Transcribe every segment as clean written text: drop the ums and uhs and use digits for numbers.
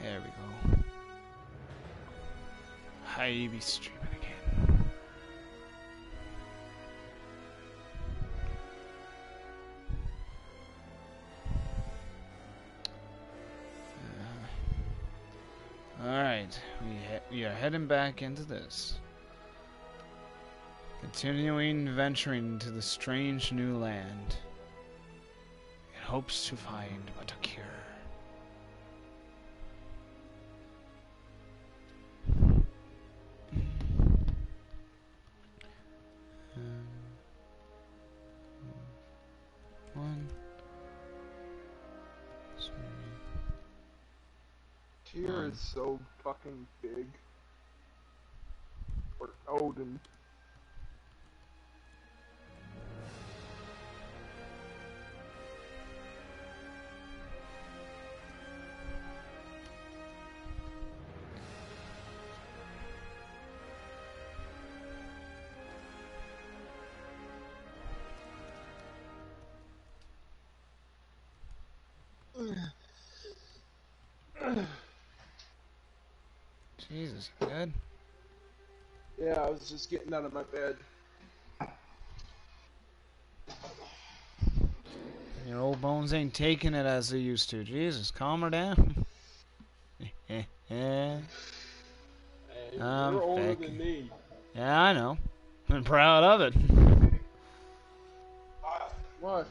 There we go. I be streaming again. Alright, we are heading back into this. Continuing venturing to the strange new land. In hopes to find but a cure. Tyr is so fucking big. Or Odin. Jesus, good. Yeah, I was just getting out of my bed. Your old bones ain't taking it as they used to. Jesus, calm her down. Hey, I'm you're older faking. than me. Yeah, I know. I'm proud of it. What?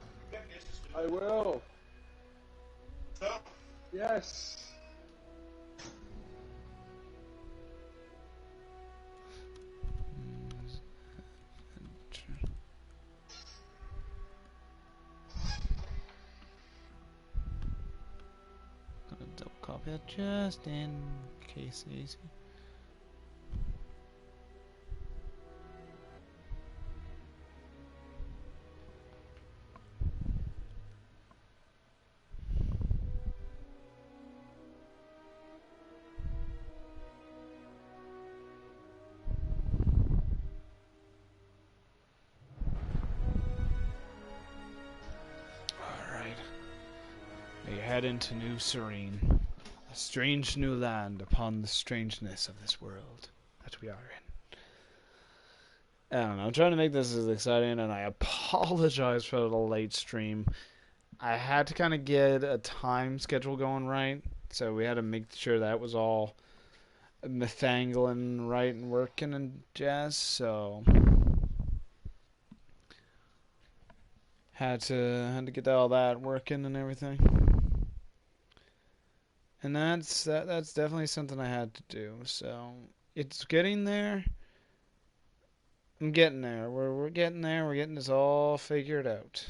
I will. Yes. Gonna double copy it just in case easy. Alright. We head into New Serene. A strange new land upon the strangeness of this world that we are in. I don't know, I'm trying to make this as exciting, and I apologize for the late stream. I had to kind of get a time schedule going right, so we had to make sure that was all methangling right and working and jazz, so had to get all that working and everything. And that's definitely something I had to do. So it's getting there. I'm getting there. We're getting there. We're getting this all figured out.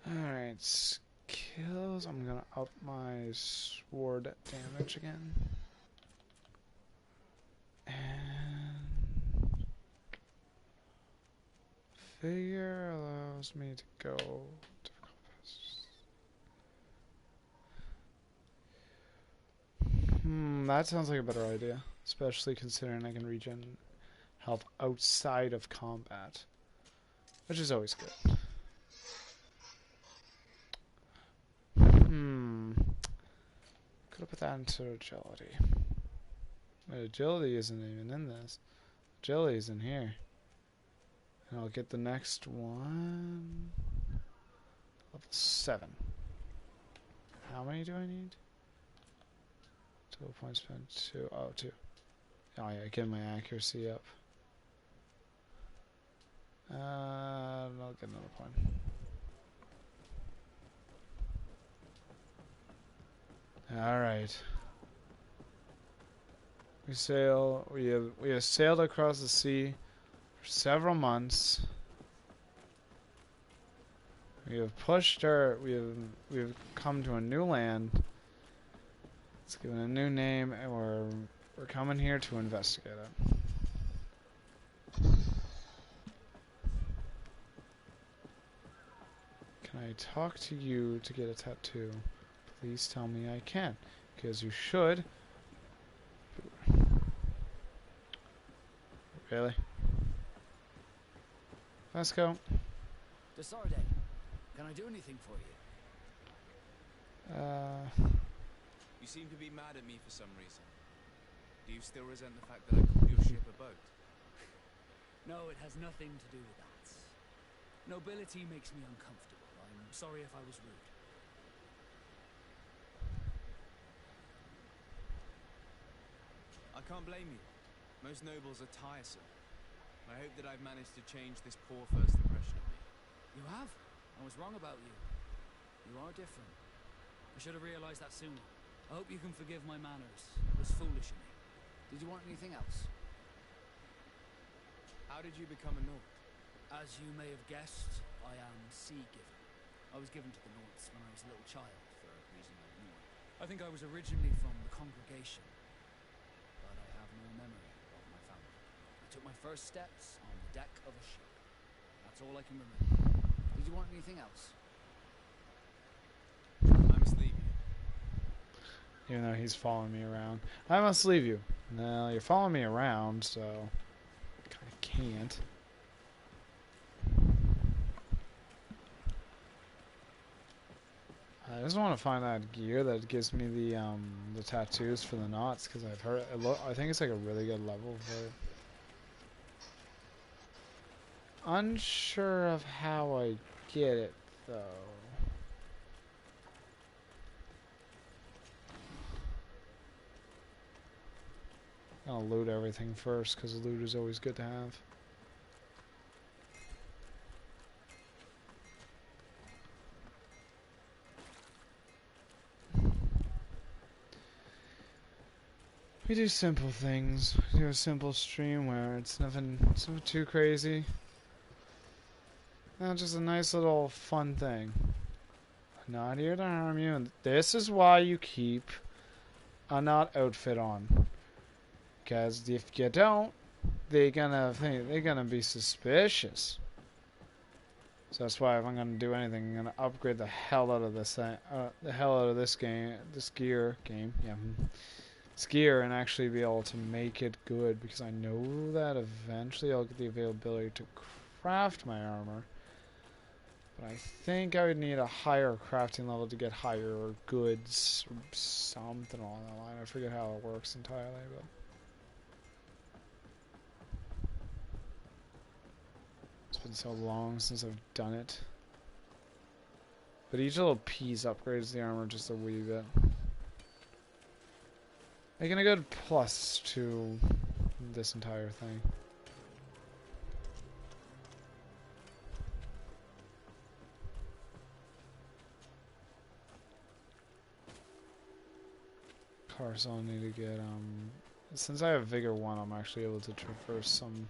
Alright, skills. I'm gonna up my sword damage again. And figure allows me to go to that sounds like a better idea. Especially considering I can regen health outside of combat. Which is always good. Could have put that into agility. But agility isn't even in this. Agility is in here. And I'll get the next one. Level 7. How many do I need? Total points spent 2. Oh, 2. Oh yeah, get my accuracy up. I'll get another point. Alright. We have sailed across the sea for several months. We have come to a new land. It's given a new name, and we're coming here to investigate it. Can I talk to you to get a tattoo? Please tell me I can, because you should. Really? Let's go. Desarde, can I do anything for you? You seem to be mad at me for some reason. Do you still resent the fact that I called your ship a boat? No, it has nothing to do with that. Nobility makes me uncomfortable. I'm sorry if I was rude. I can't blame you. Most nobles are tiresome. I hope that I've managed to change this poor first impression of me. You have? I was wrong about you. You are different. I should have realized that sooner. I hope you can forgive my manners. It was foolish of me. Did you want anything else? How did you become a Nord? As you may have guessed, I am Sea-Given. I was given to the Nords when I was a little child, for a reason I ignore. I think I was originally from the Congregation, but I have no memory of my family. I took my first steps on the deck of a ship. That's all I can remember. Did you want anything else? I must leave you. Even though he's following me around. I must leave you. No, you're following me around, so I can't. I just want to find that gear that gives me the tattoos for the knots, because I've heard I think it's like a really good level for it. Unsure of how I get it though. I'll loot everything first, because loot is always good to have. We do simple things. We do a simple stream where it's nothing too crazy. No, just a nice little fun thing. Not here to harm you, and this is why you keep a knot outfit on. Because if you don't, they're gonna be suspicious. So that's why if I'm gonna do anything, I'm gonna upgrade the hell out of this gear, and actually be able to make it good, because I know that eventually I'll get the availability to craft my armor. But I think I would need a higher crafting level to get higher goods, or something along that line. I forget how it works entirely, but. It's been so long since I've done it. But each little piece upgrades the armor just a wee bit. Making a good plus to this entire thing. Of course, I'll need to get, since I have Vigor 1, I'm actually able to traverse some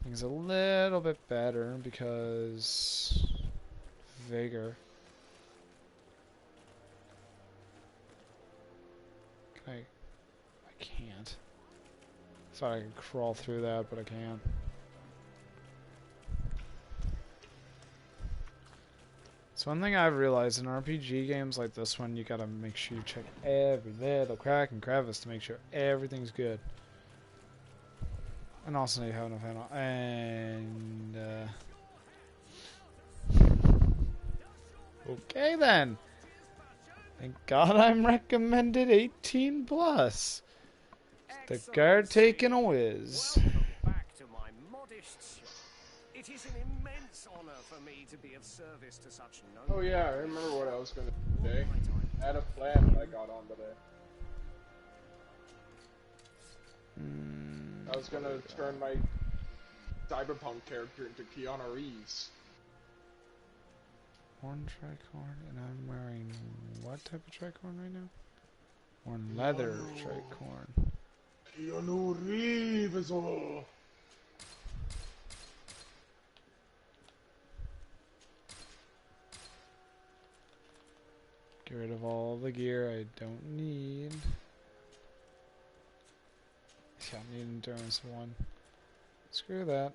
things a little bit better, because Vigor. I can't. Thought I could crawl through that, but I can't. So one thing I've realized in RPG games like this one, you gotta make sure you check every little crack and crevice to make sure everything's good. And also you have enough ammo. And okay then. Thank God I'm recommended 18 plus. The guard taking a whiz. Welcome back to my modest shop. It is an immense honor for me to be of service to such noble. Oh yeah, I remember what I was gonna do today. I had a plan that I got on today. I was gonna turn my cyberpunk character into Keanu Reeves. One tricorn, and I'm wearing what type of tricorn right now? One leather tricorn. Keanu Reeves. Oh. Get rid of all the gear I don't need. Yeah, I need endurance 1. Screw that.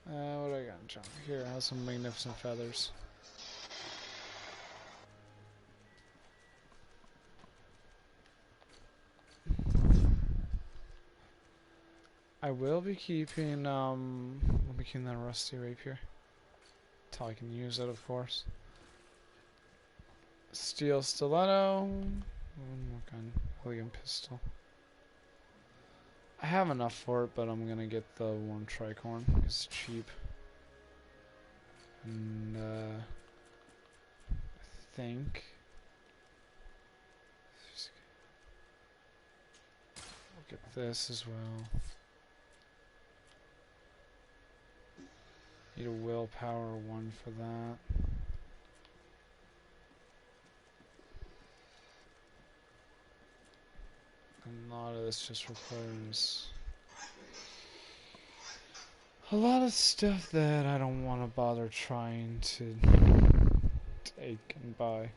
What do I got in junk? Here, I have some magnificent feathers. I will be keeping that rusty rapier. Until I can use it, of course. Steel stiletto. One more gun. William pistol. I have enough for it, but I'm gonna get the one tricorn because it's cheap. And I think we'll get this as well. Need a willpower 1 for that. And a lot of this just requires a lot of stuff that I don't want to bother trying to take and buy.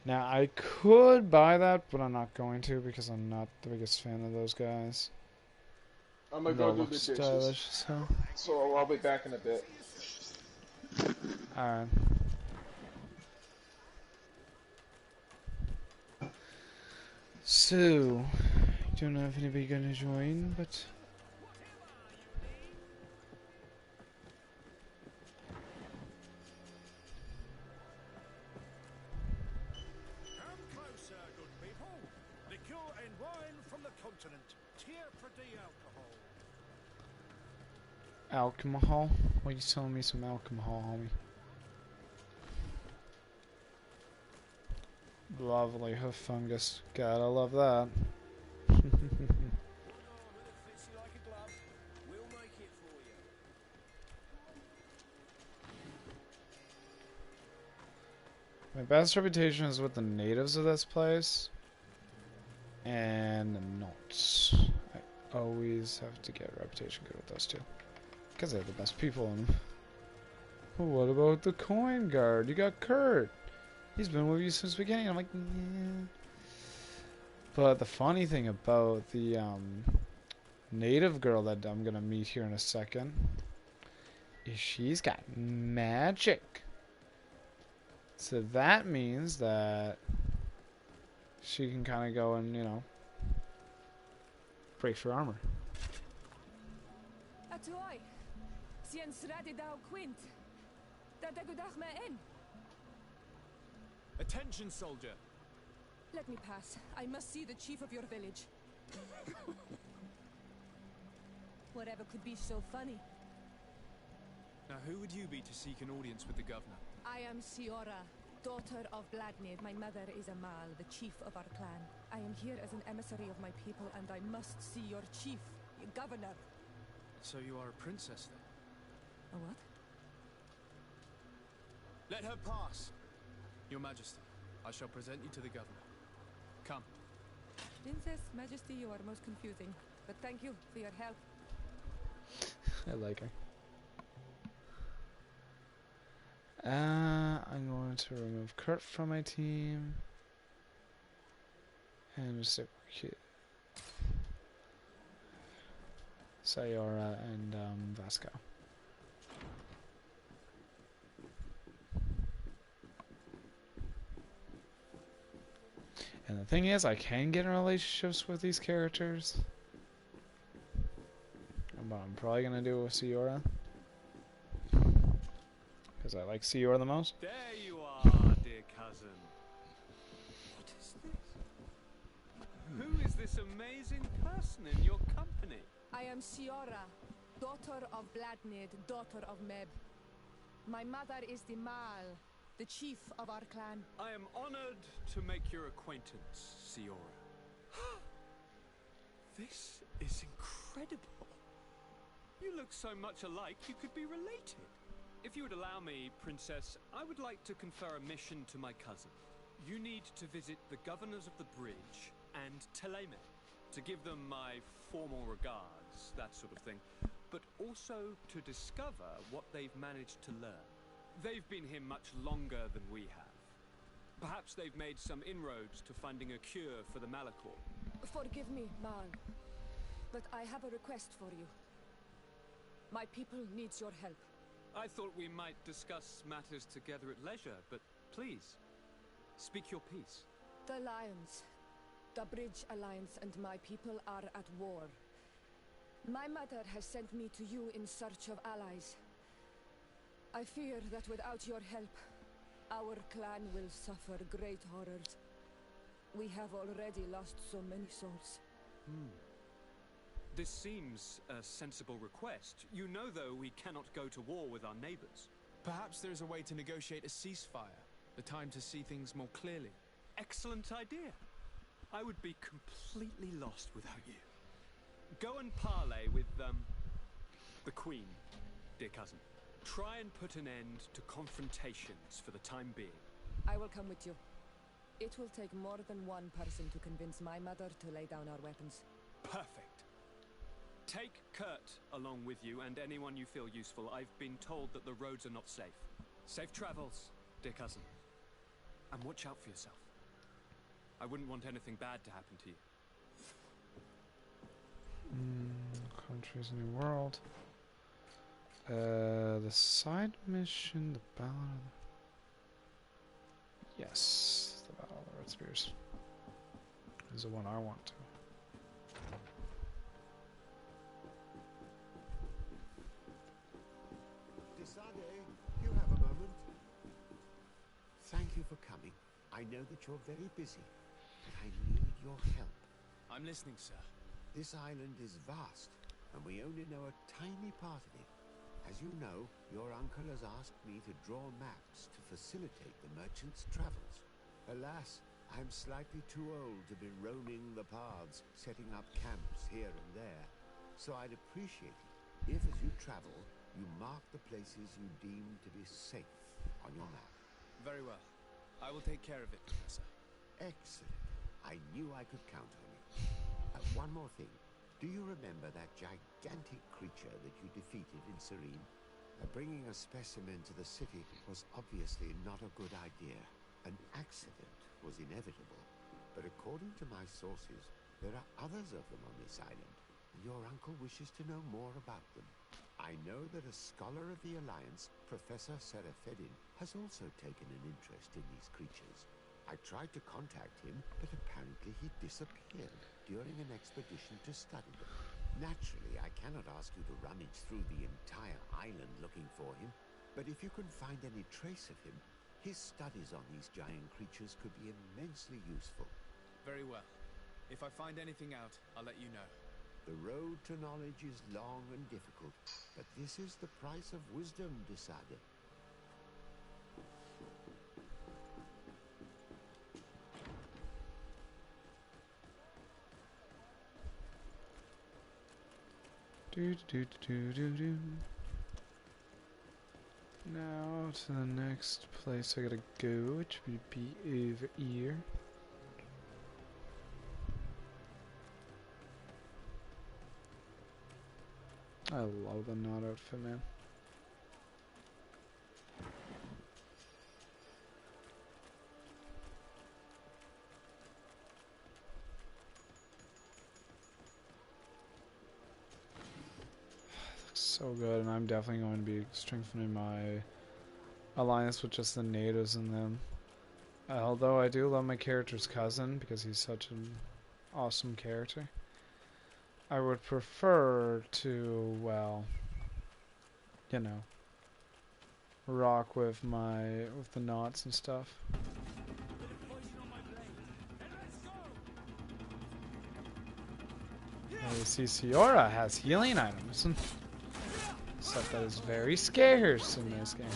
Now, I could buy that, but I'm not going to because I'm not the biggest fan of those guys. I'm gonna They go do look the dishes. stylish, so. So I'll be back in a bit. Alright. So, don't know if anybody gonna join, but Come closer, good people. Liqueur and wine from the continent. Tear for the alcohol. alcohol? What are you telling me some alcohol, homie? Lovely hoof fungus. Gotta love that. My best reputation is with the natives of this place. And the Knots. I always have to get reputation good with those two. Because they're the best people in them. Well, what about the coin guard? You got Kurt. He's been with you since the beginning. I'm like, yeah. But the funny thing about the native girl that I'm going to meet here in a second is she's got magic. So that means that she can kind of go and, you know, break your armor. Atoy, sien strade dau quint. Dadagudag me in. Attention, soldier. Let me pass. I must see the chief of your village. Whatever could be so funny. Now, who would you be to seek an audience with the governor? I am Siora, daughter of Bladnid. My mother is Amal, the chief of our clan. I am here as an emissary of my people, and I must see your chief, your governor. So you are a princess, then? A what? Let her pass. Your Majesty, I shall present you to the governor. Come. Princess, Majesty, you are most confusing. But thank you for your help. I like her. I'm going to remove Kurt from my team. And just cute. Sayora and Vasco. And the thing is, I can get in relationships with these characters. But I'm probably going to do it with Sayora. Because I like Sayora the most. There you are, dear cousin. What is this? Who is this amazing person in your company? I am Siora, daughter of Bladnid, daughter of Meb. My mother is the Mal, the chief of our clan. I am honored to make your acquaintance, Siora. This is incredible. You look so much alike you could be related. If you would allow me, Princess, I would like to confer a mission to my cousin. You need to visit the governors of the bridge and Teleme to give them my formal regards, that sort of thing, but also to discover what they've managed to learn. They've been here much longer than we have. Perhaps they've made some inroads to finding a cure for the Malachor. Forgive me, Mal, but I have a request for you. My people needs your help. I thought we might discuss matters together at leisure, but please, speak your piece. The Lions, the Bridge Alliance and my people are at war. My mother has sent me to you in search of allies. I fear that without your help, our clan will suffer great horrors. We have already lost so many souls. This seems a sensible request. You know, though, we cannot go to war with our neighbors. Perhaps there is a way to negotiate a ceasefire. The time to see things more clearly. Excellent idea. I would be completely lost without you. Go and parley with, the Queen, dear cousin. Try and put an end to confrontations for the time being. I will come with you. It will take more than one person to convince my mother to lay down our weapons. Perfect. Take Kurt along with you and anyone you feel useful. I've been told that the roads are not safe. Safe travels, dear cousin. And watch out for yourself. I wouldn't want anything bad to happen to you. Countries, New World. The side mission, the Battle of the... Yes, the Battle of the Red Spears is the one I want to. Desade, you have a moment? Thank you for coming. I know that you're very busy, but I need your help. I'm listening, sir. This island is vast, and we only know a tiny part of it. As you know, your uncle has asked me to draw maps to facilitate the merchant's travels. Alas, I'm slightly too old to be roaming the paths, setting up camps here and there. So I'd appreciate it if, as you travel, you mark the places you deem to be safe on your map. Very well. I will take care of it, Professor. Excellent. I knew I could count on you. One more thing. Do you remember that gigantic creature that you defeated in Serene? Bringing a specimen to the city was obviously not a good idea. An accident was inevitable. But according to my sources, there are others of them on this island. Your uncle wishes to know more about them. I know that a scholar of the Alliance, Professor Serafedin, has also taken an interest in these creatures. I tried to contact him, but apparently he disappeared during an expedition to study them. Naturally, I cannot ask you to rummage through the entire island looking for him, but if you can find any trace of him, his studies on these giant creatures could be immensely useful. Very well. If I find anything out, I'll let you know. The road to knowledge is long and difficult, but this is the price of wisdom, Desade. Do. Now to the next place I gotta go, which would be over here. I love the knot outfit, man. So good, and I'm definitely going to be strengthening my alliance with just the natives in them. Although I do love my character's cousin because he's such an awesome character. I would prefer to, well, you know, rock with the knots and stuff. You see, Siora has healing items. Stuff that is very scarce in this game.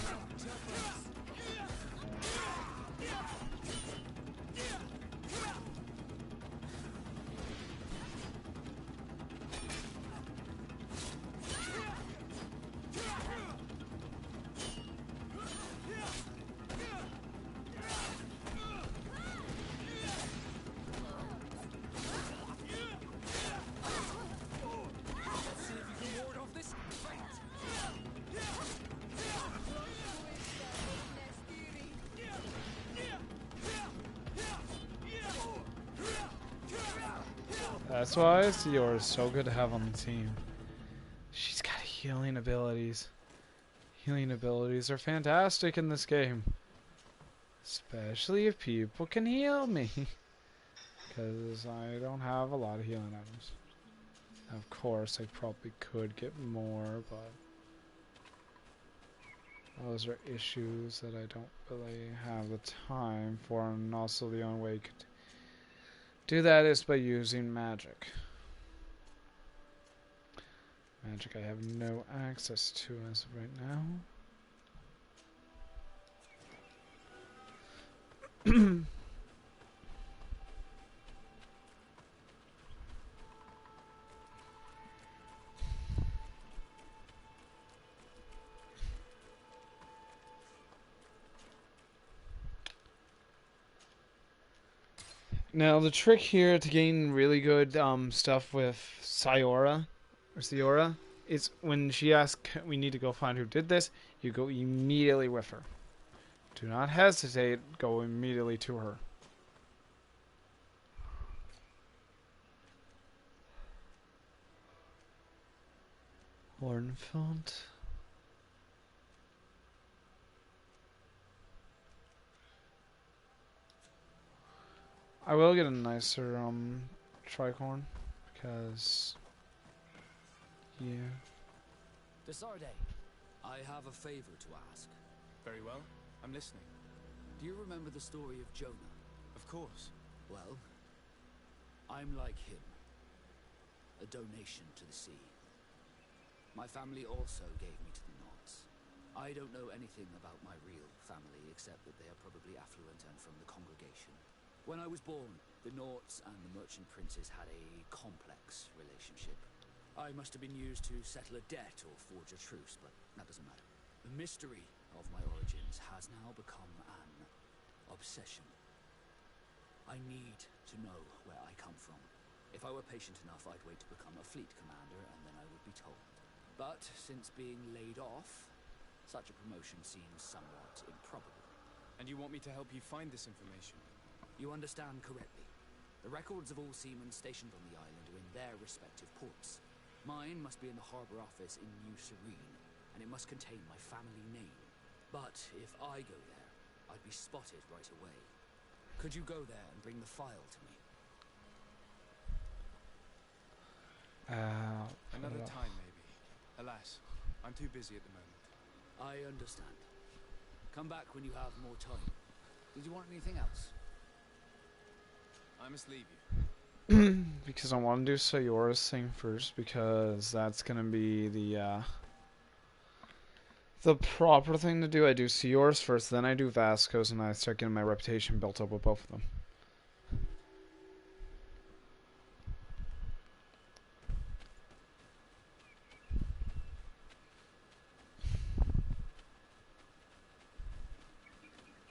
That's why Siora is so good to have on the team. She's got healing abilities. Healing abilities are fantastic in this game. Especially if people can heal me. Because I don't have a lot of healing items. Of course, I probably could get more, but those are issues that I don't really have the time for, and also the only way you could do that is by using magic. Magic I have no access to as of right now. Now the trick here to gain really good stuff with Sayora is when she asks, we need to go find who did this, you go immediately with her. Do not hesitate, go immediately to her. Hornfont. I will get a nicer tricorn because yeah. Desarde, I have a favor to ask. Very well. I'm listening. Do you remember the story of Jonah? Of course. Well, I'm like him. A donation to the sea. My family also gave me to the Nords. I don't know anything about my real family, except that they are probably affluent and from the congregation. When I was born, the Nords and the merchant princes had a complex relationship. I must have been used to settle a debt or forge a truce, but that doesn't matter. The mystery of my origins has now become an obsession. I need to know where I come from. If I were patient enough, I'd wait to become a fleet commander, and then I would be told. But since being laid off, such a promotion seems somewhat improbable. And you want me to help you find this information? You understand correctly. The records of all seamen stationed on the island are in their respective ports. Mine must be in the harbor office in New Serene, and it must contain my family name. But if I go there, I'd be spotted right away. Could you go there and bring the file to me? Another time, maybe. Alas, I'm too busy at the moment. I understand. Come back when you have more time. Did you want anything else? I must leave you. Because I want to do Sayora's thing first, because that's gonna be the proper thing to do. I do Sayora's first, then I do Vasco's, and I start getting my reputation built up with both of them.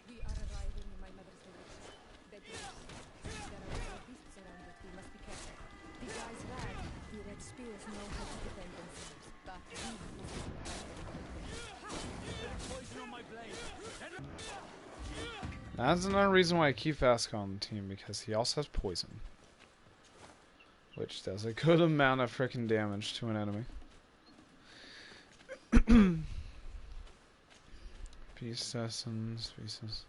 We are arriving in my mother's village. Bedrooms. There are wild beasts around it. We must be careful. The guys rag. The red spears know how to defend themselves. But we must be Poison on my blade. That's another reason why I keep Vasco on the team, because he also has poison, which does a good amount of freaking damage to an enemy. Beast essence, pieces.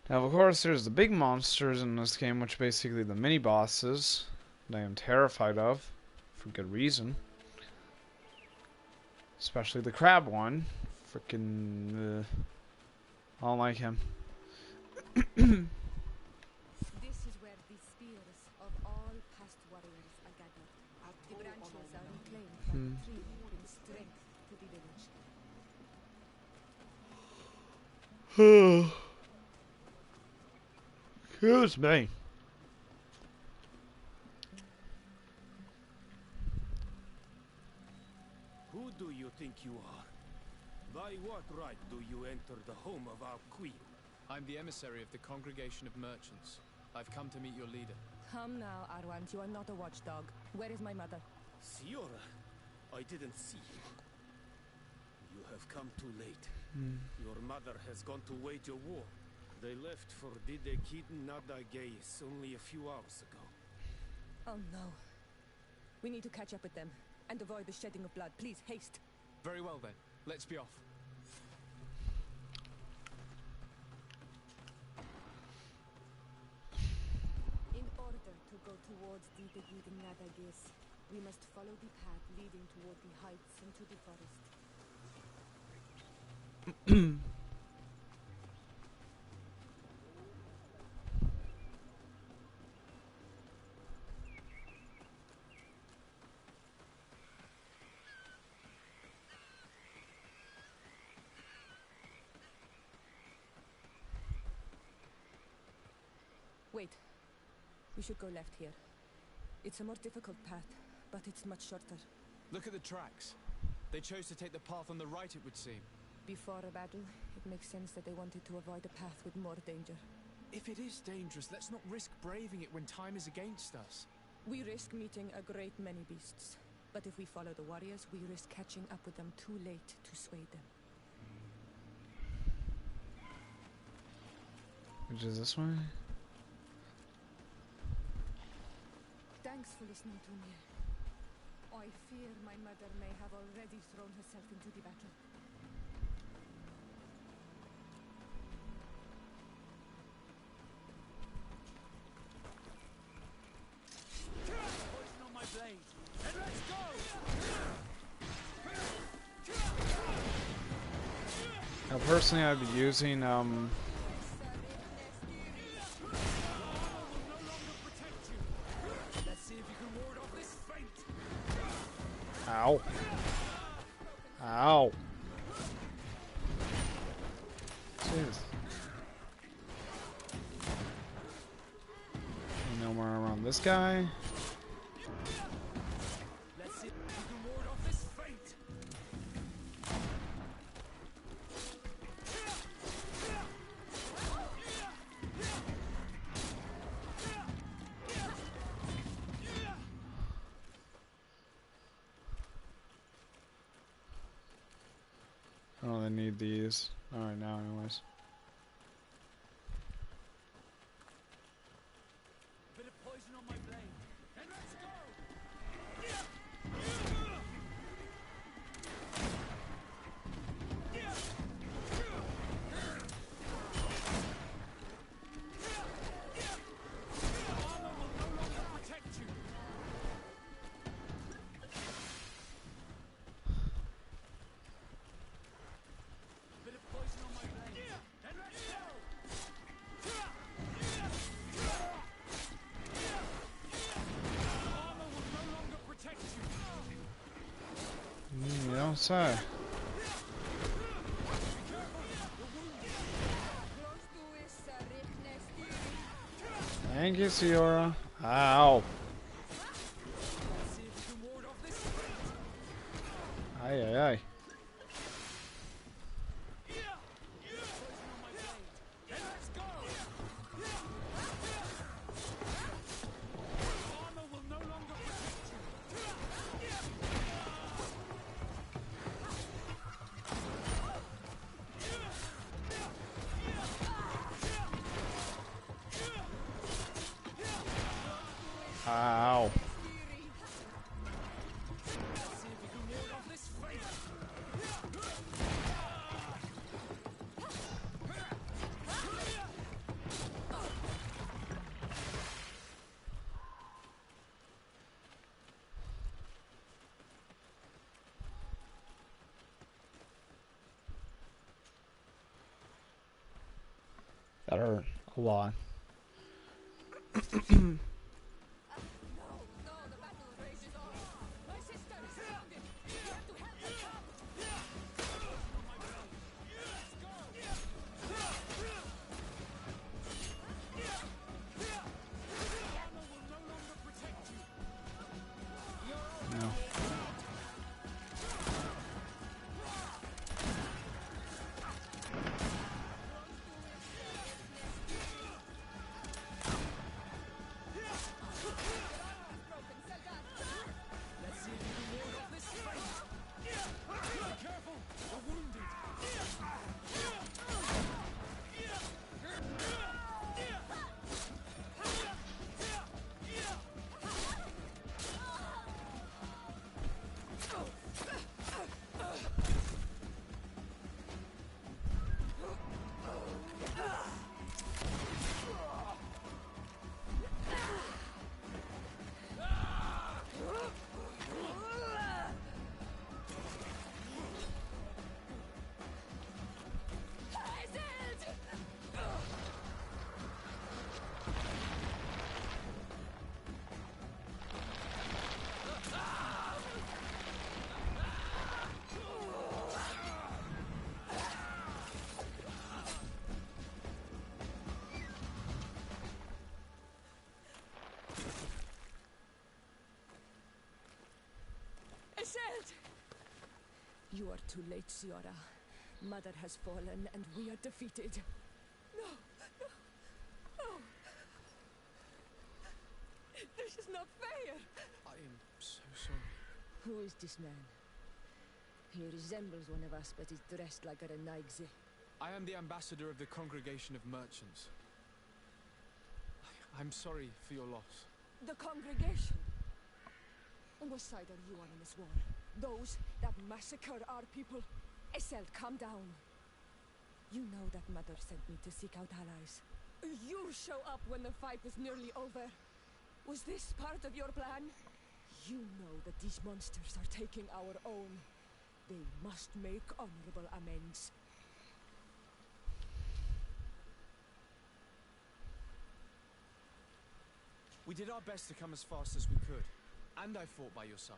Now, of course, there's the big monsters in this game, which are basically the mini bosses that I am terrified of, for good reason. Especially the crab one. Freaking, I don't like him. This is where the spears of all past warriors are gathered. The branches are reclaimed by the tree to bring strength to the village. Excuse me. Who do you think you are? By what right do you enter the home of our queen? I'm the emissary of the Congregation of Merchants. I've come to meet your leader. Come now, Arwant. You are not a watchdog. Where is my mother? Siora, I didn't see you. You have come too late. Your mother has gone to wage a war. They left for Didekid Nadageis only a few hours ago. Oh no. We need to catch up with them and avoid the shedding of blood. Please, haste. Very well then. Let's be off. towards Didegid Nadagis. We must follow the path leading toward the heights into the forest. Wait. We should go left here. It's a more difficult path, but it's much shorter. Look at the tracks. They chose to take the path on the right, it would seem. Before a battle, it makes sense that they wanted to avoid a path with more danger. If it is dangerous, let's not risk braving it when time is against us. We risk meeting a great many beasts. But if we follow the warriors, we risk catching up with them too late to sway them. Which is this way? Thanks for listening to me. I fear my mother may have already thrown herself into the battle. Poison on my blade. And let's go! Now, personally, I'd be using Ow. Ow. Jeez. No more around this guy. Let's see if you can ward off this fate. I don't really need these. Alright, now anyways. Bit of poison on my blade. And let's go! Armor will no longer protect you. Bit of poison on my blade. And let's go! Armor will no longer protect you. You don't say. Thank you, Siora. Ow. Let's see if you can ward off this fate. Aye, aye, aye. Poison on my blade. And let's go! Armor will no longer protect you. Ow. Let's see if you can ward off this fate. That hurt a lot. No, the battle rages on. My sister is surrounded. We have to help her come. Armor will no longer protect you. No. Iselt! You are too late, Siora. Mother has fallen, and we are defeated. No, no, no! This is not fair! I am so sorry. Who is this man? He resembles one of us, but is dressed like a Renaigze. I am the ambassador of the Congregation of Merchants. I'm sorry for your loss. The congregation? On what side are you on in this war? Those that massacre our people? Iselt, calm down. You know that Mother sent me to seek out allies. You show up when the fight was nearly over. Was this part of your plan? You know that these monsters are taking our own. They must make honorable amends. We did our best to come as fast as we could, and I fought by your side.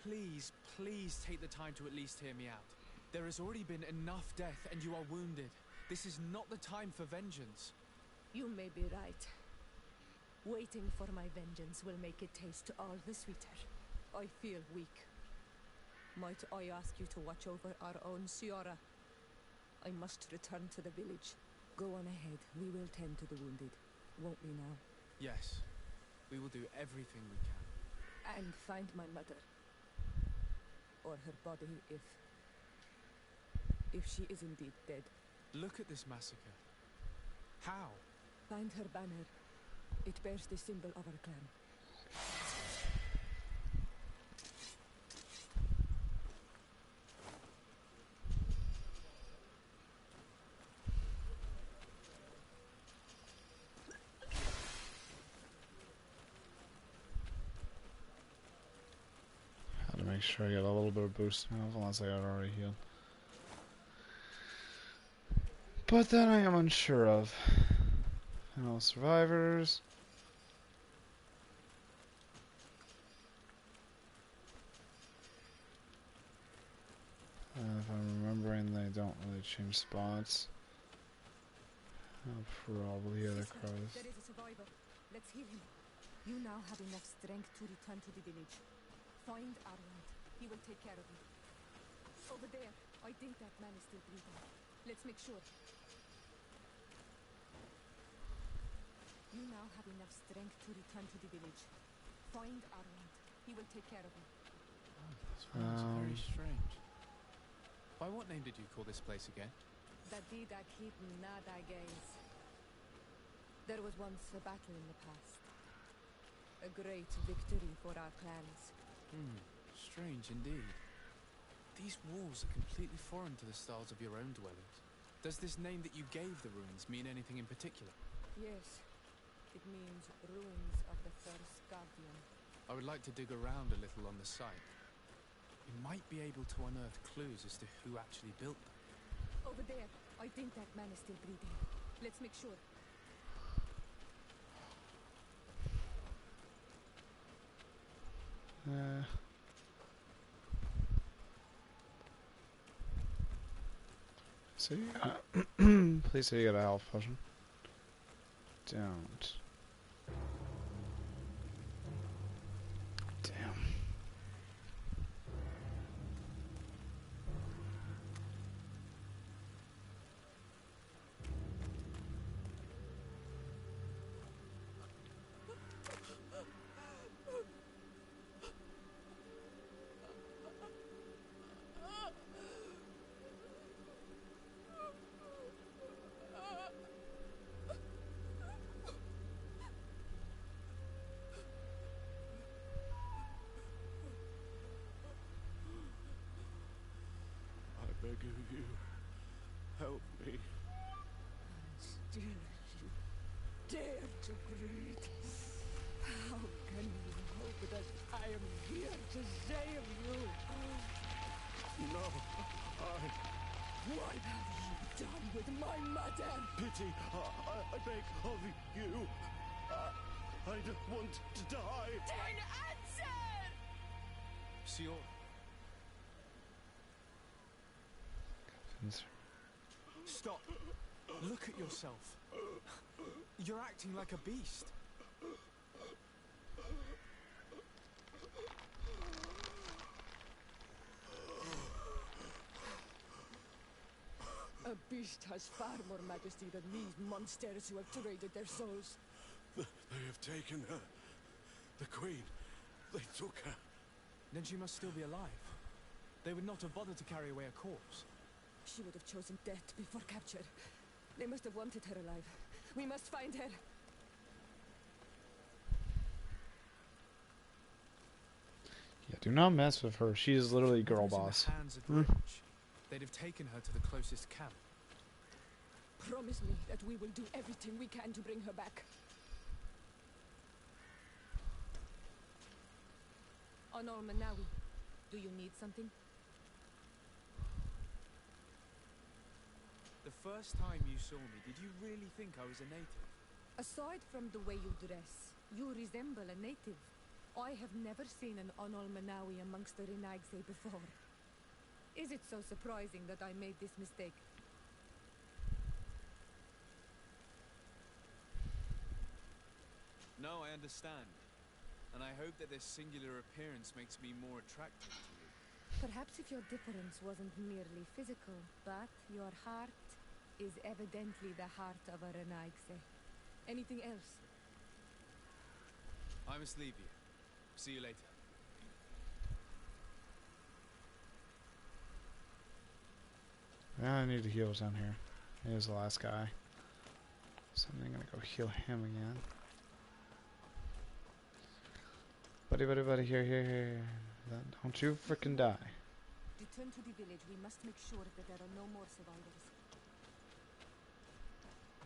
Please, please take the time to at least hear me out. There has already been enough death, and you are wounded. This is not the time for vengeance. You may be right. Waiting for my vengeance will make it taste all the sweeter. I feel weak. Might I ask you to watch over our own Siora? I must return to the village. Go on ahead. We will tend to the wounded. Won't we now? Yes. We will do everything we can. And find my mother. Or her body, if she is indeed dead. Look at this massacre. How? Find her banner. It bears the symbol of our clan. How to make sure I get a little bit of boost health, unless I had already healed. But then I am unsure of. Survivors. If I'm remembering, they don't really change spots. Probably other crows. There is a survivor. Let's heal him. You now have enough strength to return to the village. Find Arland. He will take care of you. Over there. I think that man is still breathing. Let's make sure. You now have enough strength to return to the village. Find Arland. He will take care of you. That's very strange. By what name did you call this place again? Dadida Keaton Nada Gaze. There was once a battle in the past. A great victory for our clans. Strange indeed. These walls are completely foreign to the styles of your own dwellings. Does this name that you gave the ruins mean anything in particular? Yes. It means ruins of the first Guardian. I would like to dig around a little on the site. We might be able to unearth clues as to who actually built them. Over there. I think that man is still breathing. Let's make sure. So please say you got a health potion. Don't. Damn. You help me. Still you dare to breathe. How can you hope that I am here to save you? No, What have you done with my mother? Pity, I beg of you. I don't want to die. Then answer! Sior. Stop. Look at yourself. You're acting like a beast. A beast has far more majesty than these monsters who have traded their souls. They have taken her. The Queen. They took her. Then she must still be alive. They would not have bothered to carry away a corpse. She would have chosen death before capture. They must have wanted her alive. We must find her. Yeah, do not mess with her. She is literally girl What was in the boss. hands of the rich? They'd have taken her to the closest camp. Promise me that we will do everything we can to bring her back. Honor Manawi, do you need something? The first time you saw me, did you really think I was a native? Aside from the way you dress, you resemble a native. I have never seen an Onol Manawi amongst the Renaigse before. Is it so surprising that I made this mistake? No, I understand. And I hope that this singular appearance makes me more attractive to you. Perhaps if your difference wasn't merely physical, but your heart is evidently the heart of a Renaigse. Anything else? I must leave you. See you later. I need to heal down here. Here's the last guy. So I'm gonna go heal him again. Buddy, here. Don't you frickin' die. Return to the village. We must make sure that there are no more survivors.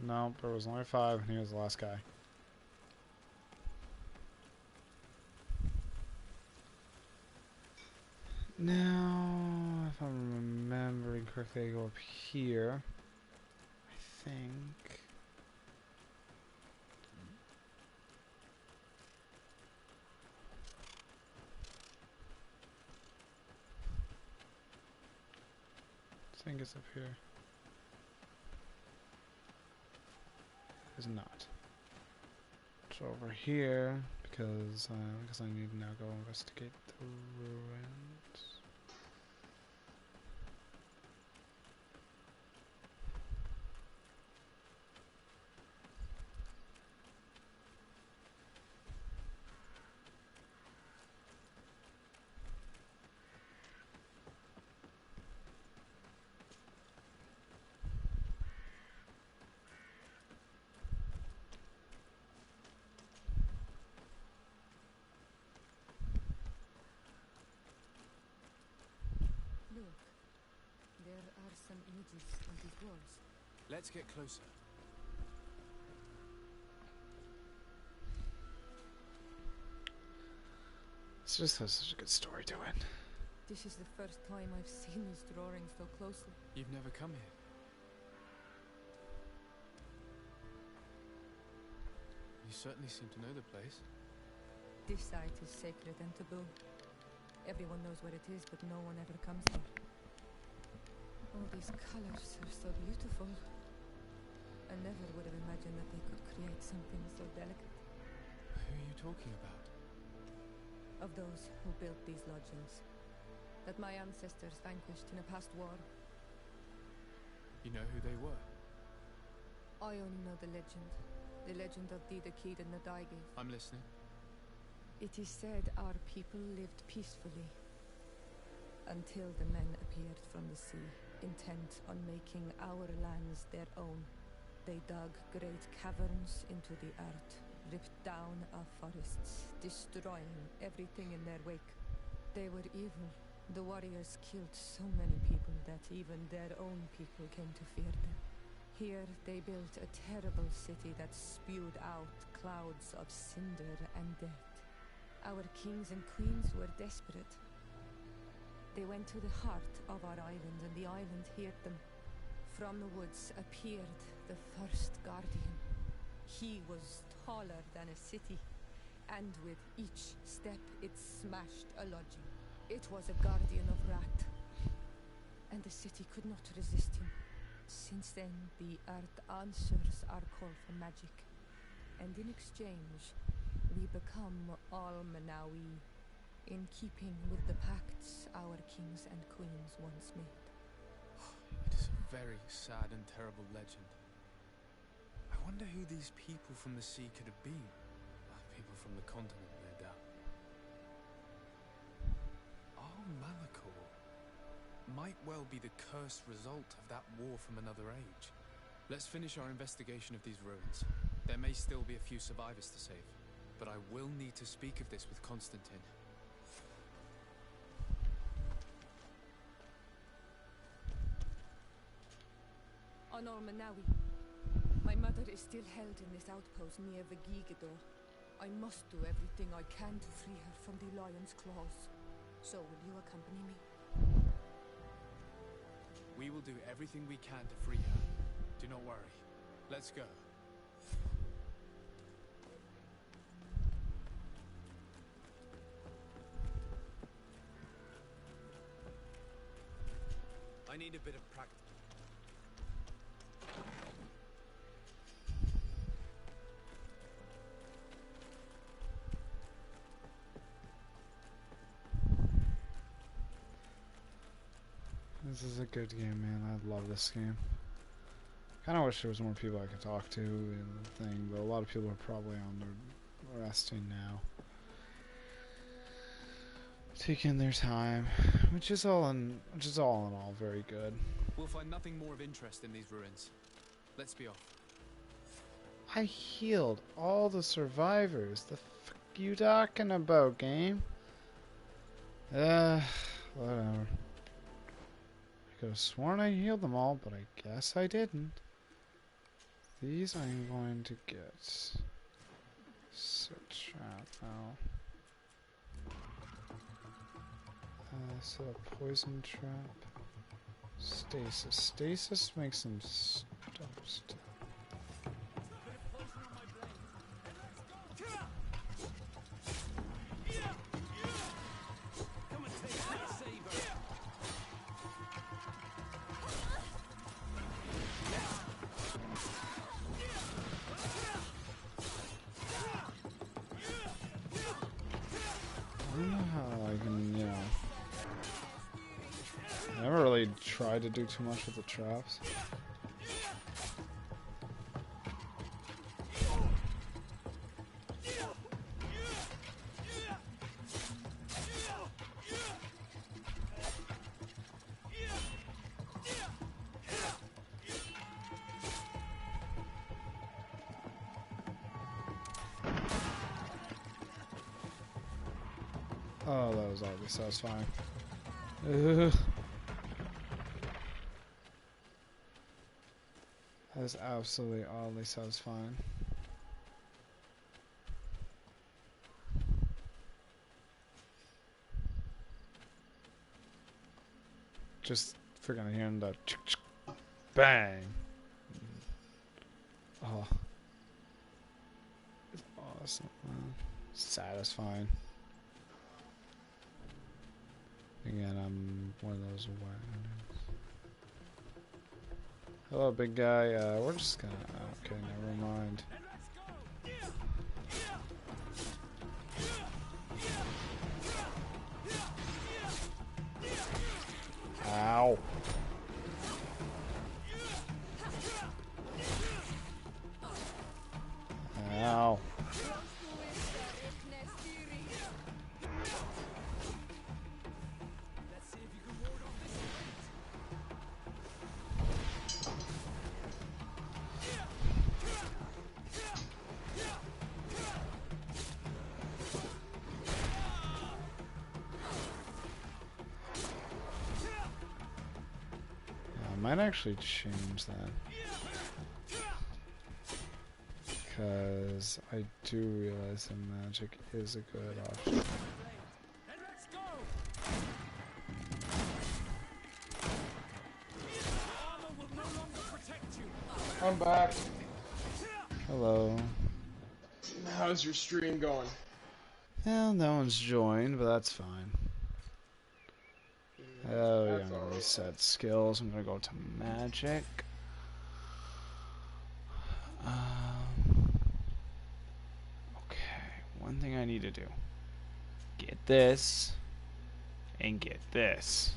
No, there was only 5, and he was the last guy. Now, if I'm remembering correctly, I go up here. I think. I think it's up here. It's not. It's over here because I need to now go investigate the ruins. Look, there are some images on these walls. Let's get closer. This just has such a good story to it. This is the first time I've seen these drawings so closely. You've never come here. You certainly seem to know the place. This site is sacred and taboo. Everyone knows where it is, but no one ever comes here. All these colors are so beautiful. I never would have imagined that they could create something so delicate. Who are you talking about? Of those who built these lodgings, that my ancestors vanquished in a past war. You know who they were? I only know the legend of Didakid and Nadaige. I'm listening. It is said our people lived peacefully until the men appeared from the sea, intent on making our lands their own. They dug great caverns into the earth, ripped down our forests, destroying everything in their wake. They were evil. The warriors killed so many people that even their own people came to fear them. Here they built a terrible city that spewed out clouds of cinder and death. Our kings and queens were desperate. They went to the heart of our island, and the island heard them. From the woods appeared the first guardian. He was taller than a city, and with each step it smashed a lodging. It was a guardian of Rat, and the city could not resist him. Since then, the earth answers our call for magic, and in exchange, we become all Manawi, in keeping with the pacts our kings and queens once made. It is a very sad and terrible legend. I wonder who these people from the sea could have been. People from the continent, no doubt. Oh, Malachor might well be the cursed result of that war from another age. Let's finish our investigation of these ruins. There may still be a few survivors to save, but I will need to speak of this with Constantine. Honor Manawi. My mother is still held in this outpost near Vegigador. I must do everything I can to free her from the lion's claws. So will you accompany me? We will do everything we can to free her. Do not worry. Let's go. I need a bit of practice. This is a good game, man. I love this game. Kind of wish there was more people I could talk to in the thing, but a lot of people are probably on their resting now, taking their time, which is all in all very good. We'll find nothing more of interest in these ruins. Let's be off. I healed all the survivors. The fuck you talking about, game? Whatever. I could have sworn I healed them all, but I guess I didn't. These I'm going to get. Set trap now. Set a poison trap. Stasis. Stasis makes them stop still. Try to do too much with the traps. Oh, that was oddly satisfying. That is absolutely oddly satisfying. Just freaking hearing that bang. Oh, it's awesome, man. Satisfying. Again, I'm one of those wagons. Hello, big guy. We're just gonna... Okay, never mind. Ow. Ow. Might actually change that, because I do realize that magic is a good option. I'm back. Hello. How's your stream going? Well, no one's joined, but that's fine. Oh, yeah, I'm gonna reset skills. I'm gonna go to magic. Okay, one thing I need to do. Get this. And get this.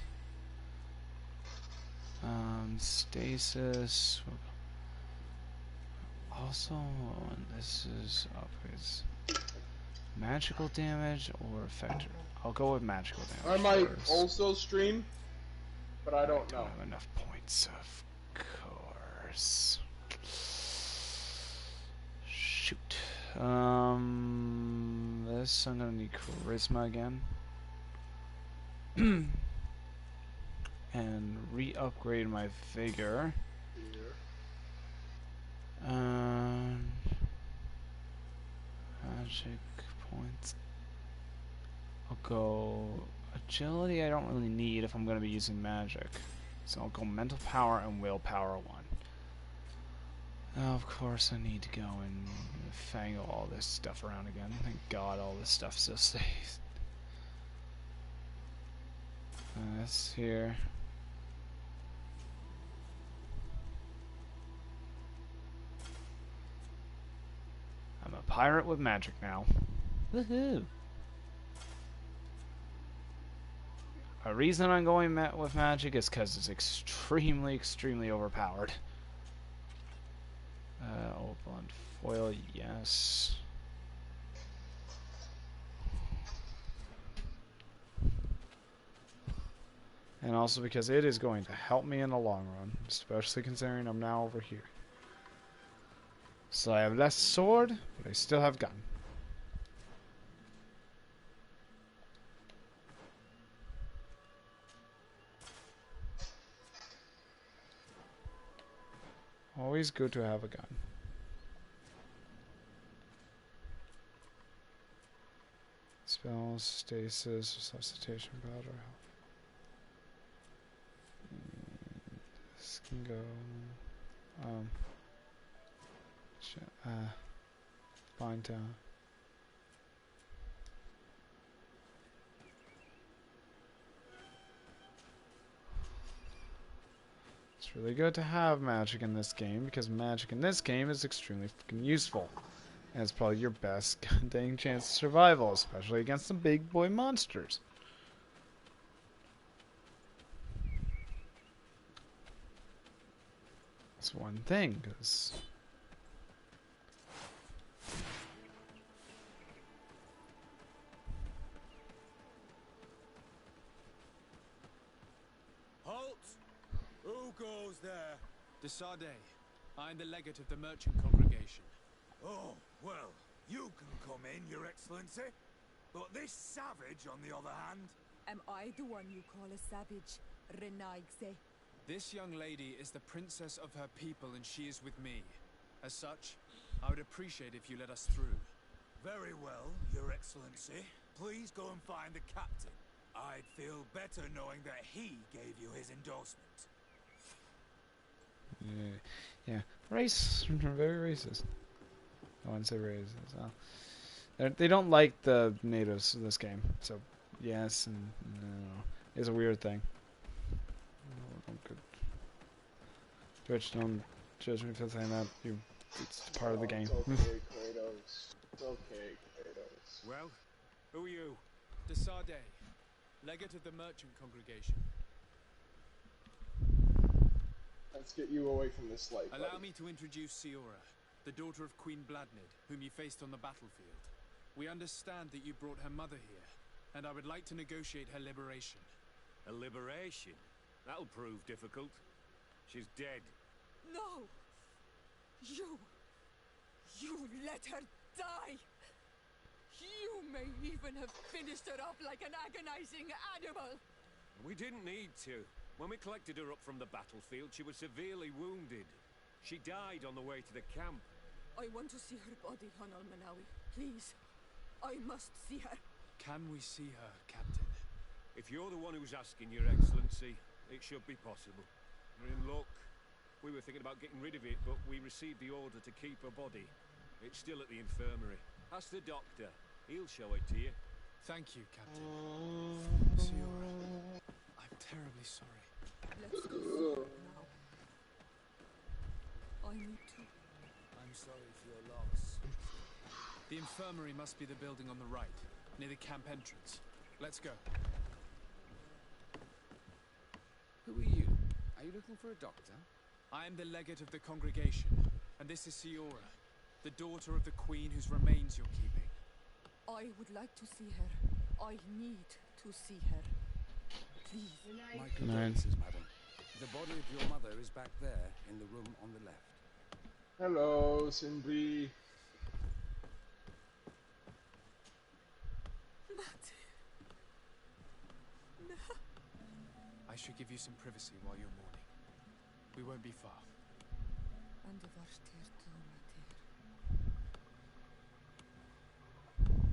Stasis. Also, this is upgrades. Magical damage or effector? I'll go with magical damage. I might first. also stream, but I don't know. I don't have enough points, of course. Shoot. This I'm gonna need charisma again. And re-upgrade my vigor. Magic points. I'll go agility. I don't really need if I'm going to be using magic, so I'll go mental power and willpower 1. Now, of course, I need to go and fangle all this stuff around again. Thank God all this stuff still stays. This here. I'm a pirate with magic now. Woohoo! A reason I'm going with magic is because it's extremely overpowered. Opal and foil, yes. And also because it is going to help me in the long run, especially considering I'm now over here. So I have less sword, but I still have gun. Always good to have a gun. Spells, stasis, resuscitation powder. This can go. Bind down. It's really good to have magic in this game because magic in this game is extremely freaking useful. And it's probably your best dang chance of survival, especially against some big boy monsters. That's one thing, because Who goes there? De Sardet. I am the legate of the merchant congregation. Oh, well, you can come in, Your Excellency. But this savage, on the other hand... Am I the one you call a savage, Renaigse? This young lady is the princess of her people and she is with me. As such, I would appreciate if you let us through. Very well, Your Excellency. Please go and find the captain. I'd feel better knowing that he gave you his endorsement. yeah, race, very racist. I wouldn't say racist. They don't like the natives of this game, so yes and no. It's a weird thing. Twitch, don't judge me for saying that. It's part of the game. It's okay, Kratos. It's okay, Kratos. Well, who are you? De Sardet, legate of the merchant congregation. Let's get you away from this light. Allow me to introduce Siora, the daughter of Queen Bladnid, whom you faced on the battlefield. We understand that you brought her mother here, and I would like to negotiate her liberation. A liberation? That'll prove difficult. She's dead. No! You let her die! You may even have finished her up like an agonizing animal! We didn't need to. When we collected her up from the battlefield, she was severely wounded. She died on the way to the camp. I want to see her body, Hanal Manawi. Please. I must see her. Can we see her, Captain? If you're the one who's asking, Your Excellency, it should be possible. We're in luck. We were thinking about getting rid of it, but we received the order to keep her body. It's still at the infirmary. Ask the doctor. He'll show it to you. Thank you, Captain. Siora, I'm terribly sorry. Let's go see her now. I need to. I'm sorry for your loss. The infirmary must be the building on the right, near the camp entrance. Let's go. Who are you? I you looking for a doctor? I am the legate of the congregation, and this is Siora, the daughter of the queen whose remains you're keeping. I would like to see her. I need to see her. Please. My condolences, madam. The body of your mother is back there, in the room on the left. Hello, Sindri. I should give you some privacy while you're mourning. We won't be far. And the Vartir to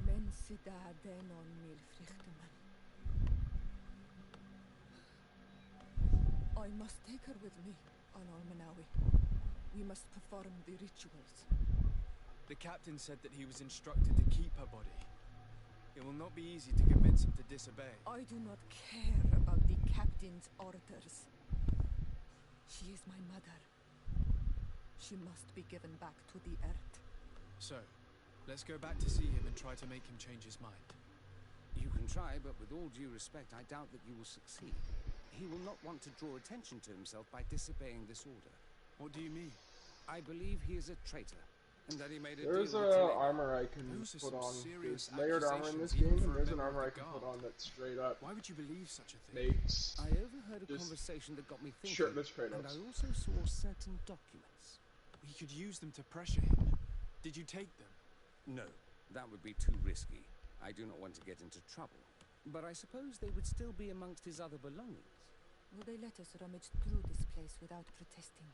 Men sida den on milfrichteman. I must take her with me on Almanawi. We must perform the rituals. The captain said that he was instructed to keep her body. It will not be easy to convince him to disobey. I do not care about the captain's orders. She is my mother. She must be given back to the earth. So, let's go back to see him and try to make him change his mind. You can try, but with all due respect, I doubt that you will succeed. He will not want to draw attention to himself by disobeying this order. What do you mean? I believe he is a traitor, and that he made a There's deal with Talib. armor I can put on. There's layered armor in this game, and there's an armor I can put on that straight up Why would you believe such a thing? makes I overheard a conversation that got me thinking, shirtless and I Kratos. also saw certain documents. He could use them to pressure him. Did you take them? No, that would be too risky. I do not want to get into trouble. But I suppose they would still be amongst his other belongings. Will they let us rummage through this place without protesting?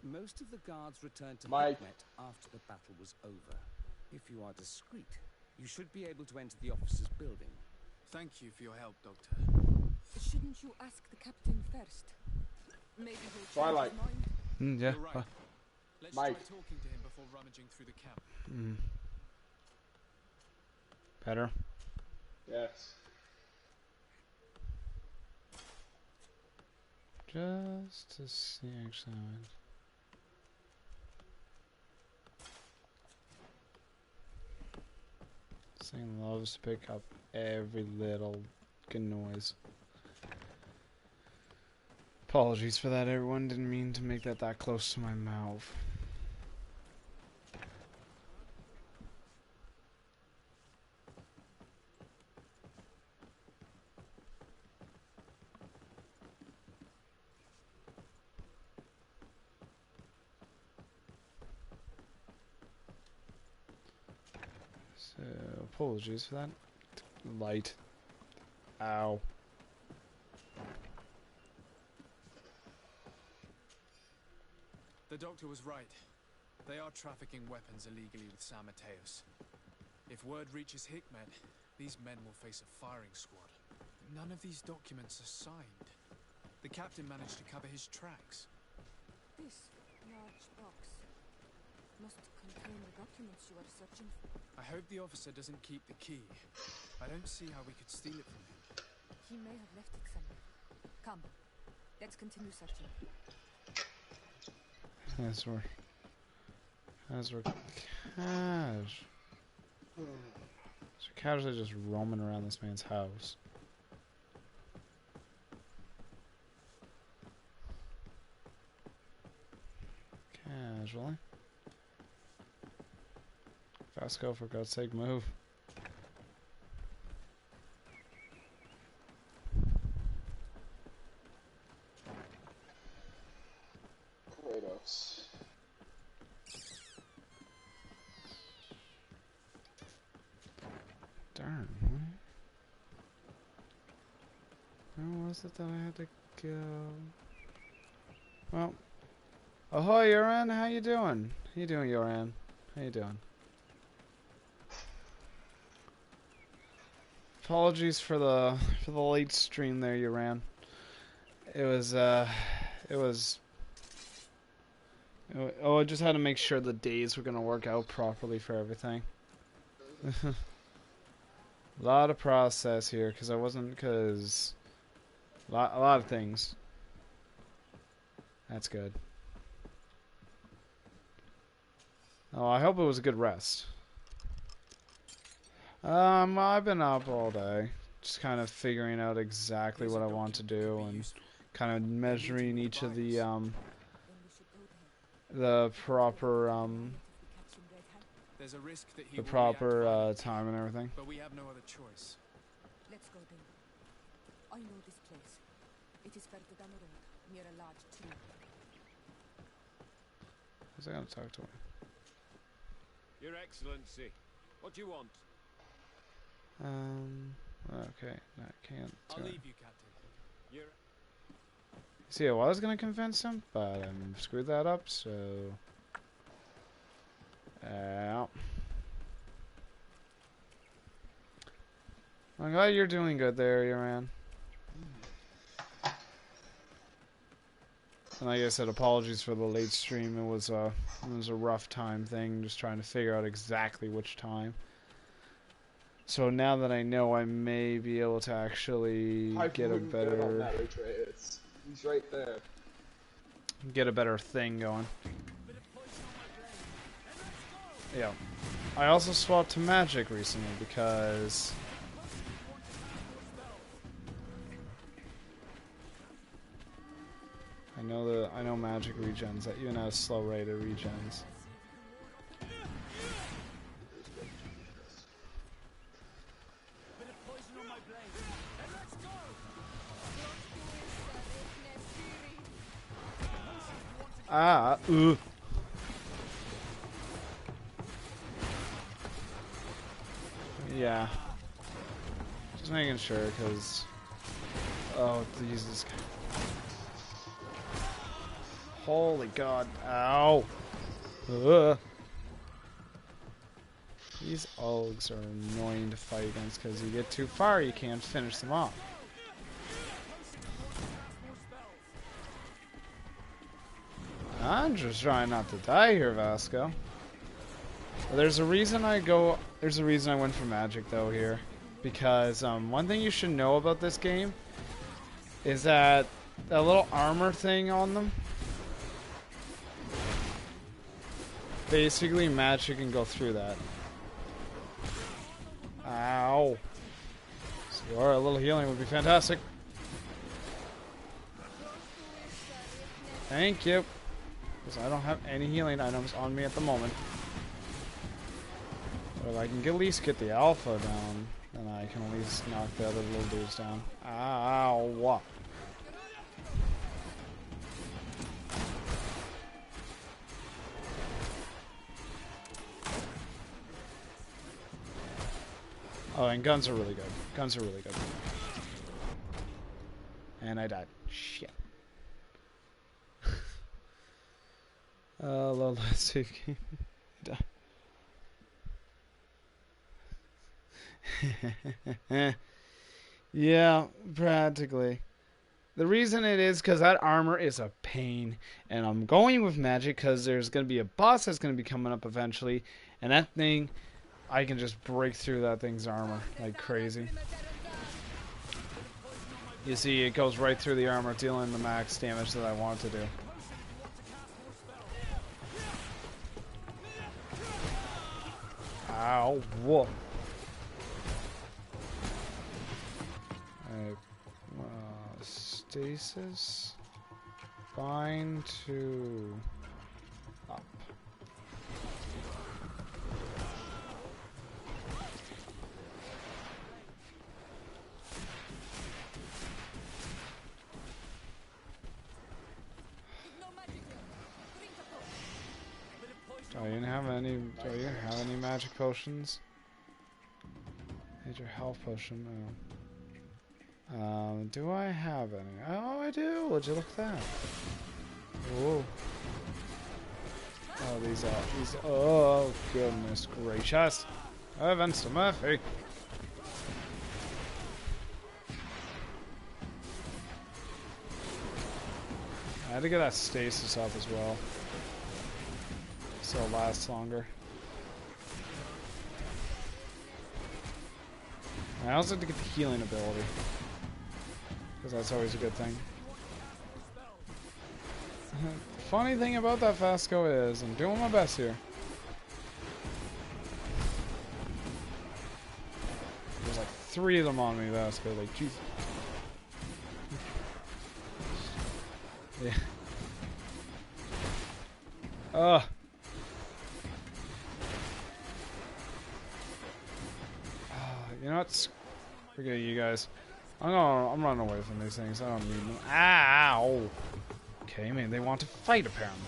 Most of the guards returned to Mike. Hikmet after the battle was over. If you are discreet, you should be able to enter the officers' building. Thank you for your help, Doctor. Shouldn't you ask the captain first? Maybe he'll change Twilight. his mind. Yeah. You're right. Let's Mike. try talking to him before rummaging through the camp. Better. Yes. Just to see actually. This thing loves to pick up every little noise. Apologies for that, everyone. Didn't mean to make that close to my mouth. So, apologies for that. Light. Ow. The doctor was right. They are trafficking weapons illegally with San Mateos. If word reaches Hikmet, these men will face a firing squad. None of these documents are signed. The captain managed to cover his tracks. This large box must contain the documents you are searching for. I hope the officer doesn't keep the key. I don't see how we could steal it from him. He may have left it somewhere. Come, let's continue searching. As we're casually just roaming around this man's house. Casually. Vasco, for God's sake, move. Kratos. Darn. Where was it that I had to go? Well. Ahoy, Yoran. How you doing? How you doing, Yoran? How you doing? Apologies for the late stream there, Yoran. I just had to make sure the days were gonna work out properly for everything. A lot of process here, because a lot of things. That's good. Oh, I hope it was a good rest. I've been up all day, just kind of figuring out exactly what I want to do and kind of measuring each of the proper There's a risk that he the will proper react time and everything. but we have no other choice. Let's go then. I know this place. It is further down the road, near a large tree. How's I gonna talk to him? Your Excellency, what do you want? Okay, no, I can't. I'll leave you, Captain. You're... See, I was gonna convince him, but I screwed that up, so... I'm glad you're doing good there, your man. And like I said, apologies for the late stream. It was a rough time thing, just trying to figure out exactly which time. So now that I know, I may be able to actually get a better... He's right there. Get a better thing going. Yeah. I also swapped to magic recently because... I know magic regens that even has slow rate of regens. Yeah. Just making sure, because... Oh, Jesus. Holy God. Ow. Ugh. These Ogs are annoying to fight against, because you get too far, you can't finish them off. I'm just trying not to die here, Vasco. There's a reason I went for magic though here, because one thing you should know about this game is that little armor thing on them, basically magic can go through that. Ow. So, a little healing would be fantastic. Thank you. Because I don't have any healing items on me at the moment. But if I can at least get the alpha down, then I can at least knock the other little dudes down. Ow! Oh, and guns are really good. Guns are really good. And I died. Shit. Last save game. Yeah, practically. The reason it is because that armor is a pain, and I'm going with magic because there's going to be a boss that's going to be coming up eventually, and that thing, I can just break through that thing's armor like crazy. You see, it goes right through the armor, dealing the max damage that I want to do. Ow, whoa. Stasis. Bind to up. Do you have any magic potions? Major health potion. Oh. Do I have any? Oh, I do. Would you look at that? Oh. Oh, these. Oh, goodness gracious. Evans to Murphy. I had to get that stasis up as well, so it lasts longer. I also have to get the healing ability, because that's always a good thing. The funny thing about that Vasco is, I'm doing my best here. There's like 3 of them on me, Vasco, like, jeez. Yeah. Ugh. You know what? Forget you guys. I'm running away from these things. I don't need them. Ow! Okay, man, they want to fight apparently.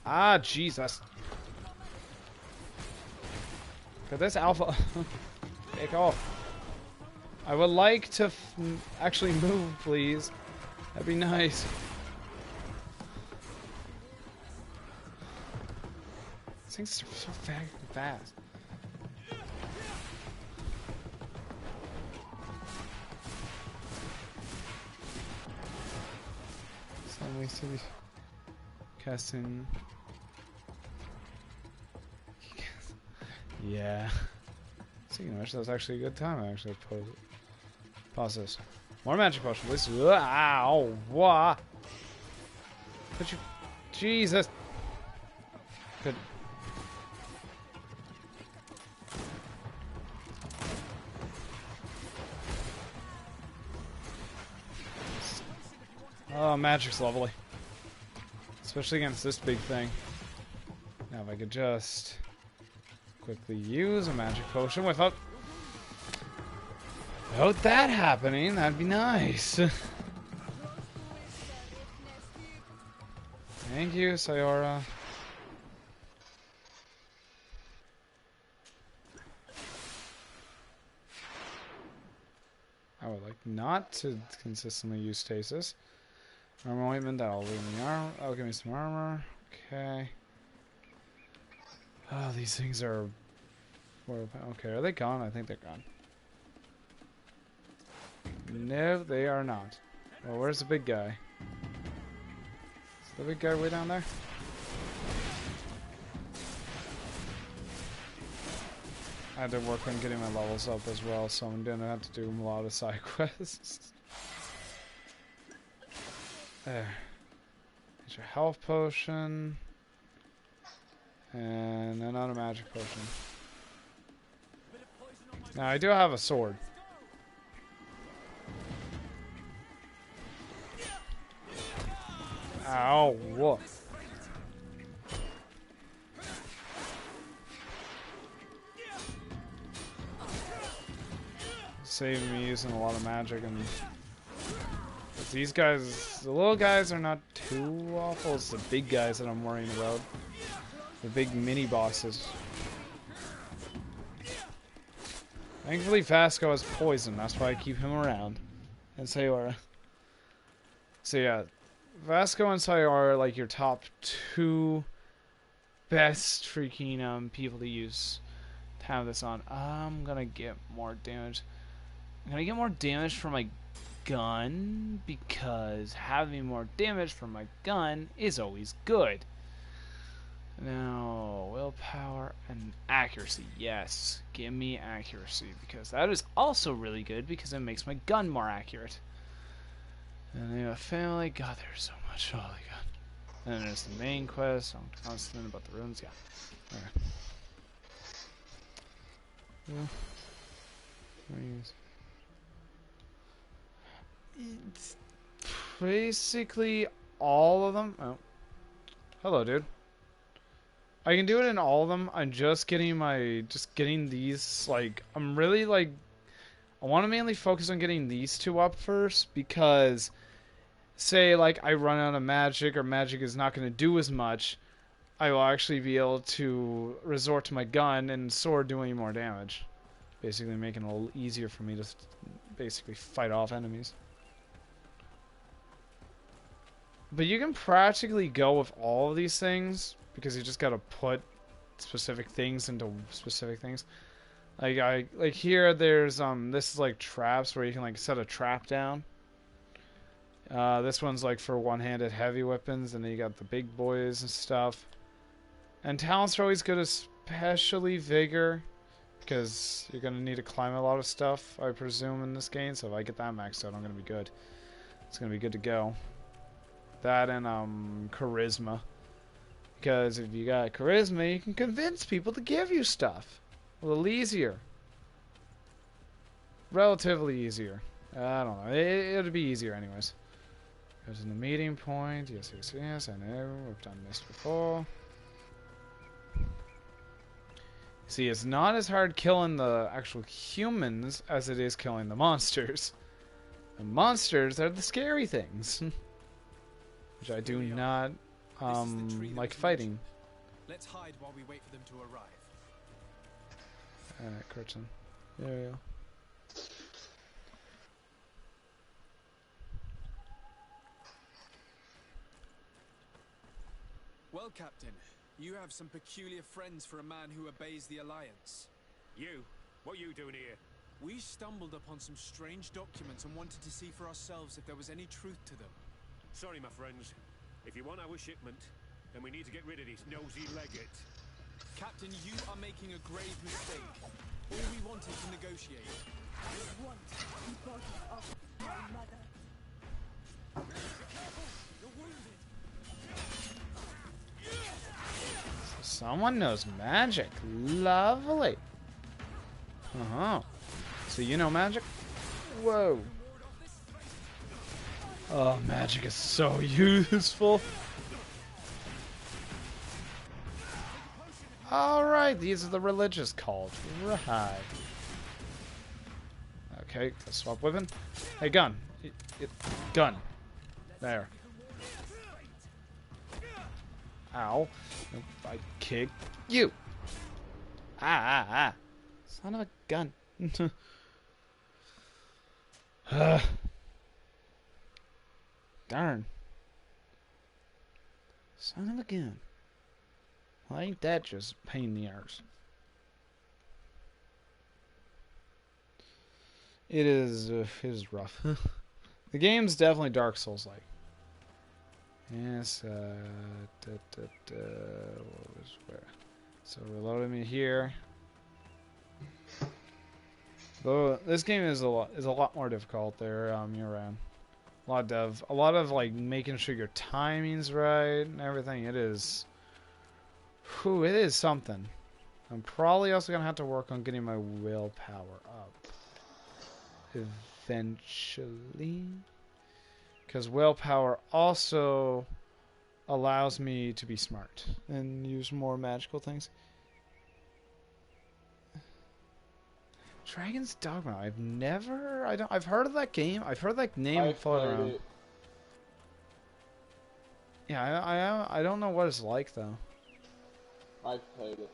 Ah, Jesus. Could this alpha take off? I would like to actually move, please. That'd be nice. These things are so fast. Some ways to be casting. Yeah. Speaking of which, that's actually a good time. I actually pause this. More magic potion, please. Ow! What? But you, Jesus. Good. Oh, magic's lovely. Especially against this big thing. Now if I could just quickly use a magic potion without that happening, that'd be nice. Thank you, Sayora. I would like not to consistently use stasis. Armor ointment, that'll leave me armor. That'll give me some armor. Okay. Oh, these things are... Okay, are they gone? I think they're gone. No, they are not. Well, where's the big guy? Is the big guy way down there? I had to work on getting my levels up as well, so I'm gonna have to do a lot of side quests. There. Get your health potion. And another magic potion. Now, I do have a sword. Ow, whoa. Saving me using a lot of magic, and these guys, the little guys are not too awful. It's the big guys that I'm worrying about. The big mini bosses. Thankfully, Vasco has poison. That's why I keep him around. And Sayora. So yeah, Vasco and Sayora are like your top two best freaking people to use to have this on. I'm gonna get more damage. I'm gonna get more damage from my gun because having more damage from my gun is always good. Now, willpower and accuracy. Yes, give me accuracy because that is also really good because it makes my gun more accurate. And then a family. God, there's so much. Oh my god. And then there's the main quest. I'm constant about the runes. Yeah. Alright. Yeah. It's basically all of them. Oh. Hello, dude. I can do it in all of them. I'm just getting these, like, I'm really, like, I want to mainly focus on getting these two up first, because, say, like, I run out of magic, or magic is not going to do as much, I will actually be able to resort to my gun and sword doing more damage. Basically making it a little easier for me to basically fight off enemies. But you can practically go with all of these things, because you just gotta put specific things into specific things. Like here, there's this is like traps where you can like set a trap down. This one's like for one-handed heavy weapons, and then you got the big boys and stuff. And talents are always good, especially vigor, because you're gonna need to climb a lot of stuff, I presume, in this game. So if I get that maxed out, I'm gonna be good. It's gonna be good to go. That and charisma. Because if you got charisma, you can convince people to give you stuff. A little easier. Relatively easier. I don't know. It'll be easier anyways. There's the meeting point. Yes, yes, yes. I know. We've done this before. See, it's not as hard killing the actual humans as it is killing the monsters. The monsters are the scary things. Which I do not like fighting. Let's hide while we wait for them to arrive. Alright, Curtin. There we go. Well, Captain, you have some peculiar friends for a man who obeys the Alliance. You? What are you doing here? We stumbled upon some strange documents and wanted to see for ourselves if there was any truth to them. Sorry, my friends. If you want our shipment, then we need to get rid of this nosy legate. Captain, you are making a grave mistake. All we want is to negotiate. I want the body of my mother. Be careful! You're wounded! Someone knows magic. Lovely. Uh-huh. So you know magic? Whoa. Oh, magic is so useful. Alright, these are the religious cult. Right. Okay, let's swap weapon. Hey, gun. Gun. There. Ow. I kick you. Ah. Son of a gun. Darn. Son of a gun. Well, ain't that just a pain in the arse? It is rough. The game's definitely Dark Souls-like. Yes, what was where? So reloading me here. Though this game is a lot more difficult there, year round. A lot of like making sure your timing's right and everything. It is something. I'm probably also gonna have to work on getting my willpower up eventually. Because willpower also allows me to be smart and use more magical things. Dragon's Dogma. I've heard of that game. I've heard that name float around. It. Yeah, I don't know what it's like though. I've played it.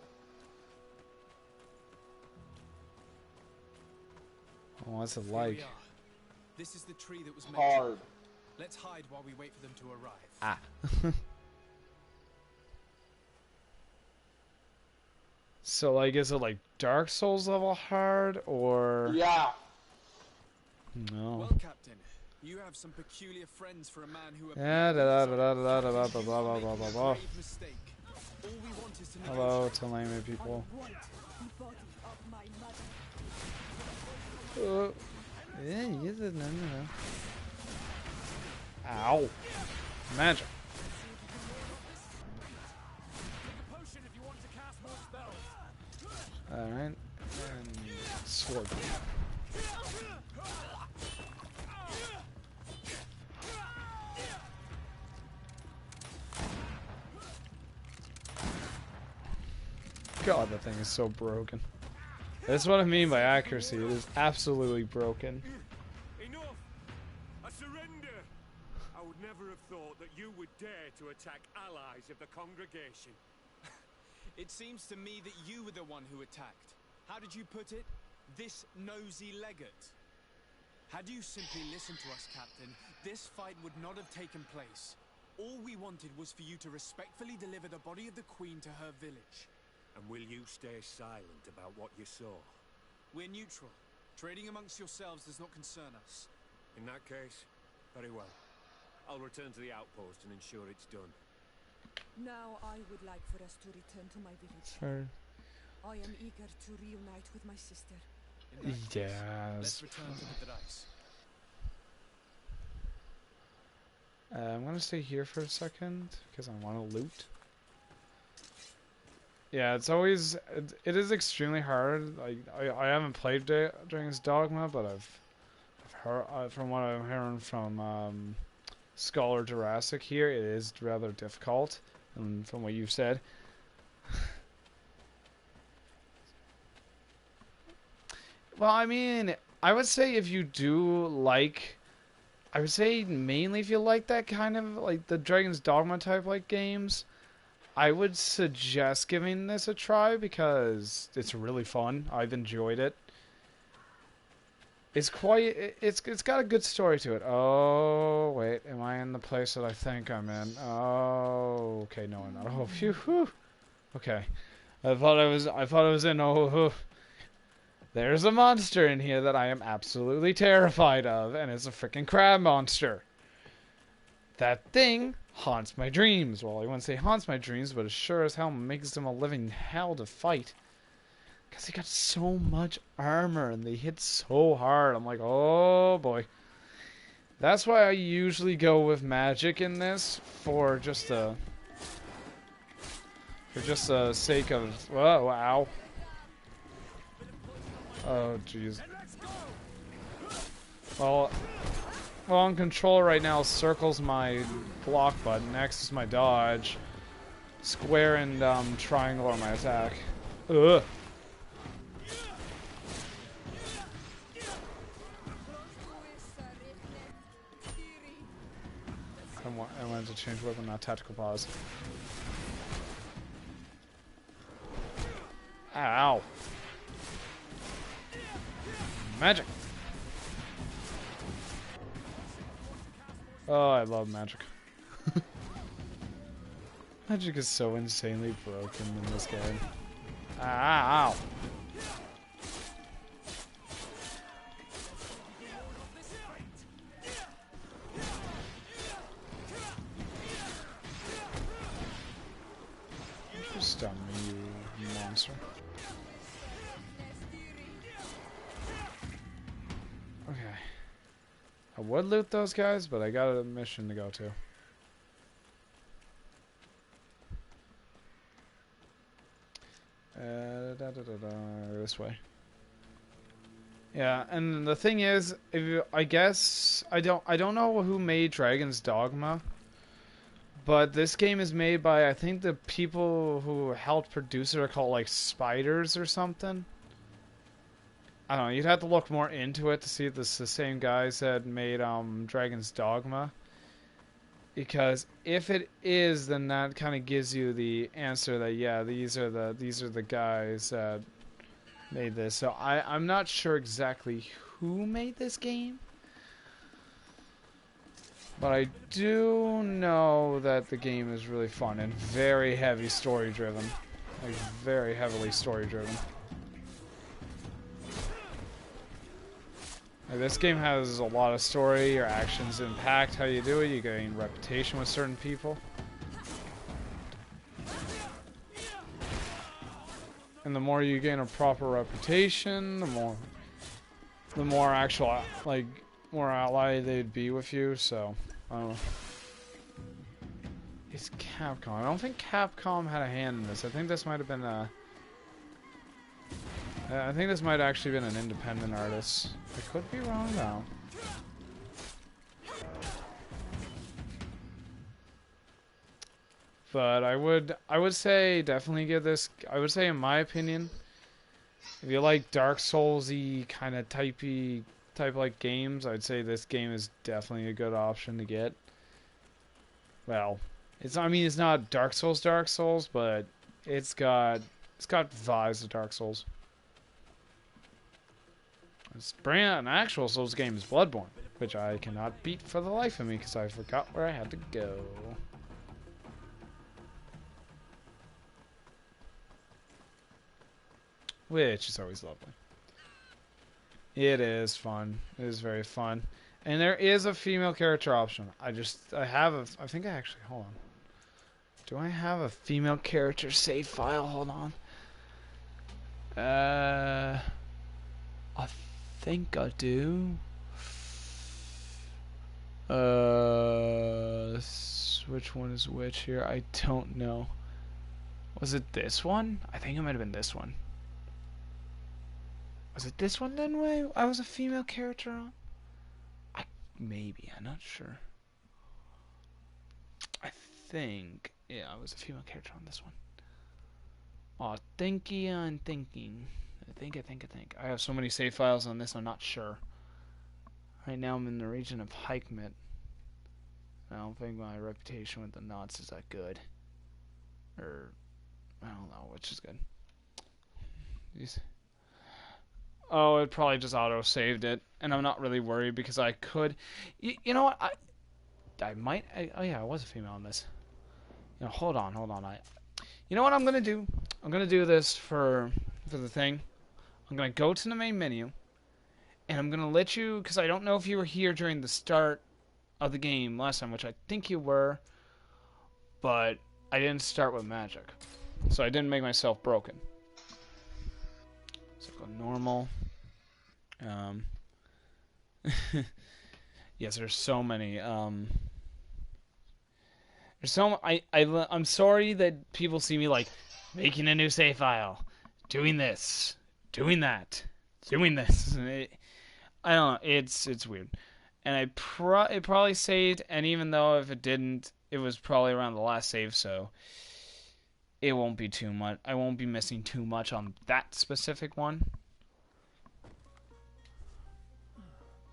Oh, what's it Here like? we are. This is the tree that was mentioned. Hard. Let's hide while we wait for them to arrive. Ah. So, like, is it like Dark Souls level hard, or... Yeah. No. Well, Captain, you have some peculiar friends for a man who... Hello, Teleme people. No. Ow. Magic. Alright. And sword. God, that thing is so broken. That's what I mean by accuracy. It is absolutely broken. Enough! I surrender! I would never have thought that you would dare to attack allies of the congregation. It seems to me that you were the one who attacked. How did you put it? This nosy legate. Had you simply listened to us, Captain, this fight would not have taken place. All we wanted was for you to respectfully deliver the body of the Queen to her village. And will you stay silent about what you saw? We're neutral. Trading amongst yourselves does not concern us. In that case, very well. I'll return to the outpost and ensure it's done. Now I would like for us to return to my village. Sure. I am eager to reunite with my sister. In that case, Yes. let's return to the dice. I'm gonna stay here for a second because I want to loot. Yeah, it is extremely hard. Like I haven't played Dragon's Dogma, but I've from what I'm hearing from Scholar Jurassic here, it is rather difficult, and from what you've said. Well, I mean, I would say if you do like, I would say mainly if you like that kind of, like, the Dragon's Dogma type, like, games, I would suggest giving this a try because it's really fun. I've enjoyed it. It's got a good story to it. Oh, wait, am I in the place that I think I'm in? Oh, okay, no, I'm not. Oh, phew, whew. Okay. I thought I was in, there's a monster in here that I am absolutely terrified of, and it's a freaking crab monster. That thing haunts my dreams. Well, I wouldn't say haunts my dreams, but it sure as hell makes them a living hell to fight. Because they got so much armor, and they hit so hard. I'm like, oh boy. That's why I usually go with magic in this, for just the sake of, whoa, ow. Oh, jeez. Well, on controller right now, circle's my block button, X is my dodge, square and triangle are my attack. Ugh. I wanted to change weapon, not tactical pause. Ow. Magic. Oh, I love magic. Magic is so insanely broken in this game. Ow. Just stun me, you monster. Okay. I would loot those guys, but I got a mission to go to. This way. Yeah, and the thing is, I guess I don't know who made Dragon's Dogma, but this game is made by, I think, the people who helped produce it are called like Spiders or something. I don't know, you'd have to look more into it to see if this is the same guys that made Dragon's Dogma. Because if it is, then that kind of gives you the answer that, yeah, these are the guys that made this. So I'm not sure exactly who made this game, but I do know that the game is really fun and very heavy story driven, like very heavily story driven. This game has a lot of story, your actions impact how you do it, you gain reputation with certain people. And the more you gain a proper reputation, the more actual, like, more ally they'd be with you, so, I don't know. It's Capcom. I don't think Capcom had a hand in this. I think this might have been a... I think this might have actually been an independent artist. I could be wrong though. But I would say definitely give this, I would say in my opinion, if you like Dark Souls-y kind of type like games, I'd say this game is definitely a good option to get. Well, it's not Dark Souls, but it's got vibes of Dark Souls. An actual Souls game is Bloodborne, which I cannot beat for the life of me because I forgot where I had to go. Which is always lovely. It is fun. It is very fun. And there is a female character option. I think I actually, hold on. Do I have a female character save file? Hold on. I think I do. Which one is which here? I don't know. Was it this one? I think it might have been this one. Was it this one then? I was a female character on? maybe. I'm not sure. I think, yeah, I was a female character on this one. Oh, thinky on thinking. I think. I have so many save files on this, I'm not sure. Right now I'm in the region of Hikmet. I don't think my reputation with the knots is that good. Or, I don't know, which is good. Oh, it probably just auto-saved it. And I'm not really worried because I could... You know what? I might... oh yeah, I was a female on this. You know, hold on. You know what I'm going to do? I'm going to do this for the thing. I'm going to go to the main menu. And I'm going to let you... Because I don't know if you were here during the start of the game last time, which I think you were. But I didn't start with magic. So I didn't make myself broken. So go normal. Yes, there's so many. There's so I'm sorry that people see me like making a new save file, doing this, doing that, doing this. I don't know. It's weird, and it probably saved. And even though if it didn't, it was probably around the last save, so it won't be too much. I won't be missing too much on that specific one.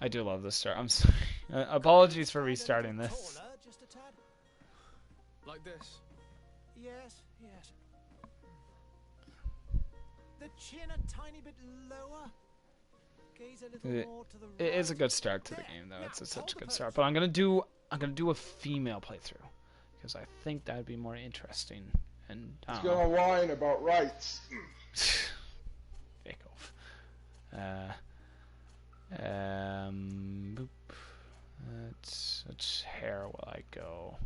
I do love this start. I'm sorry. Apologies for restarting this. Like this. Yes. The chin a tiny bit lower. Gaze a little more to the right. It is a good start to the game, though. It's such a good start. But I'm gonna do a female playthrough because I think that'd be more interesting. And it's gonna whine about rights. Pick off. Boop. Let's hair will I go?